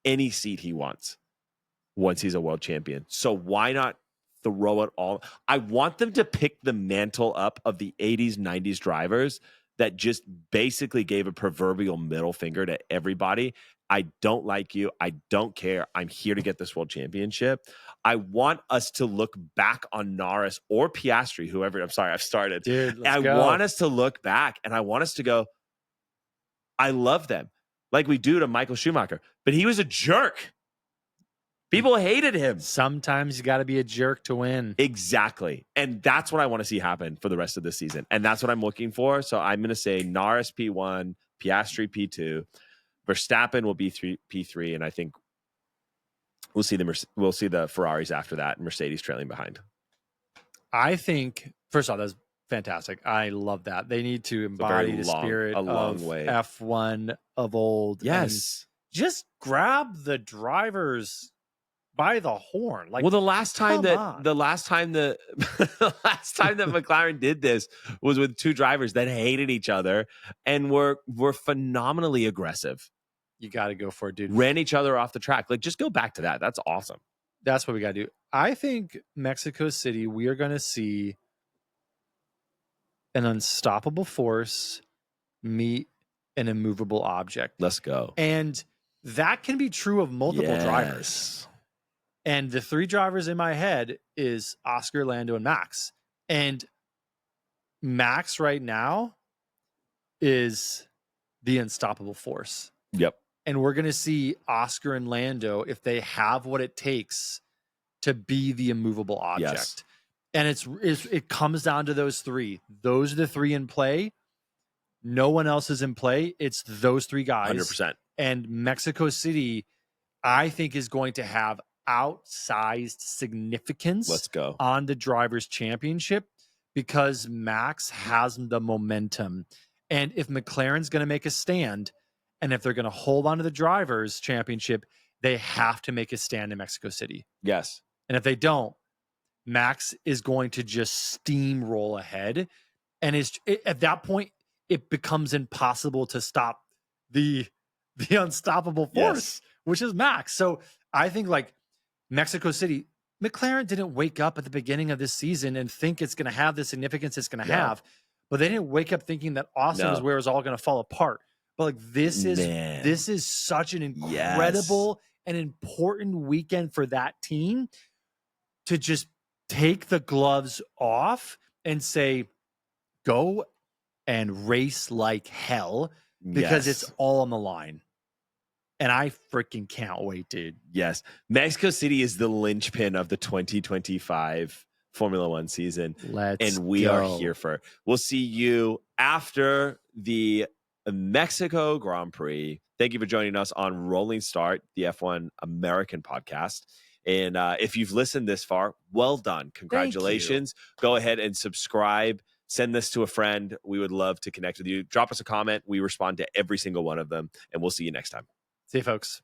Speaker 2: any seat he wants once he's a world champion. So why not throw it all? I want them to pick the mantle up of the 80s, 90s drivers that just basically gave a proverbial middle finger to everybody. I don't like you. I don't care. I'm here to get this world championship. I want us to look back on Norris or Piastri, whoever. I'm sorry, I've started.
Speaker 1: Dude,
Speaker 2: I want us to look back and I want us to go, I love them like we do to Michael Schumacher, but he was a jerk. People hated him.
Speaker 1: Sometimes you got to be a jerk to win.
Speaker 2: Exactly. And that's what I want to see happen for the rest of the season. And that's what I'm looking for. So I'm going to say Norris P1, Piastri P2, Verstappen will be P3, and I think we'll see the Ferraris after that, and Mercedes trailing behind.
Speaker 1: I think, first off, that's fantastic. I love that. They need to embody the spirit of F1 of old.
Speaker 2: Yes.
Speaker 1: Just grab the drivers by the horn. Like,
Speaker 2: well, the last time that McLaren did this was with 2 drivers that hated each other and were phenomenally aggressive.
Speaker 1: You got to go for it, dude.
Speaker 2: Ran each other off the track. Like, just go back to that. That's awesome.
Speaker 1: That's what we got to do. I think Mexico City, we are going to see an unstoppable force meet an immovable object.
Speaker 2: Let's go.
Speaker 1: And that can be true of multiple drivers. And the 3 drivers in my head is Oscar, Lando, and Max. And Max right now is the unstoppable force.
Speaker 2: Yep.
Speaker 1: And we're going to see Oscar and Lando, if they have what it takes to be the immovable object.
Speaker 2: Yes.
Speaker 1: And it comes down to those 3. Those are the 3 in play. No one else is in play. It's those 3 guys.
Speaker 2: 100%.
Speaker 1: And Mexico City, I think, is going to have outsized significance
Speaker 2: Let's go
Speaker 1: on the Drivers' Championship because Max has the momentum. And if McLaren's going to make a stand, and if they're going to hold on to the Drivers' Championship, they have to make a stand in Mexico City.
Speaker 2: Yes.
Speaker 1: And if they don't, Max is going to just steamroll ahead. And at that point, it becomes impossible to stop the unstoppable force, which is Max. So I think, like, Mexico City, McLaren didn't wake up at the beginning of this season and think it's going to have the significance it's going to have, but they didn't wake up thinking that Austin is where it's all going to fall apart. But like, this is such an incredible and important weekend for that team to just take the gloves off and say, go and race like hell because it's all on the line. And I freaking can't wait, dude.
Speaker 2: Yes. Mexico City is the linchpin of the 2025 Formula One season.
Speaker 1: And
Speaker 2: we are here for it. We'll see you after the Mexico Grand Prix. Thank you for joining us on Rolling Start, the F1 American podcast. And if you've listened this far, well done. Congratulations. Go ahead and subscribe. Send this to a friend. We would love to connect with you. Drop us a comment. We respond to every single one of them. And we'll see you next time.
Speaker 1: See you, folks.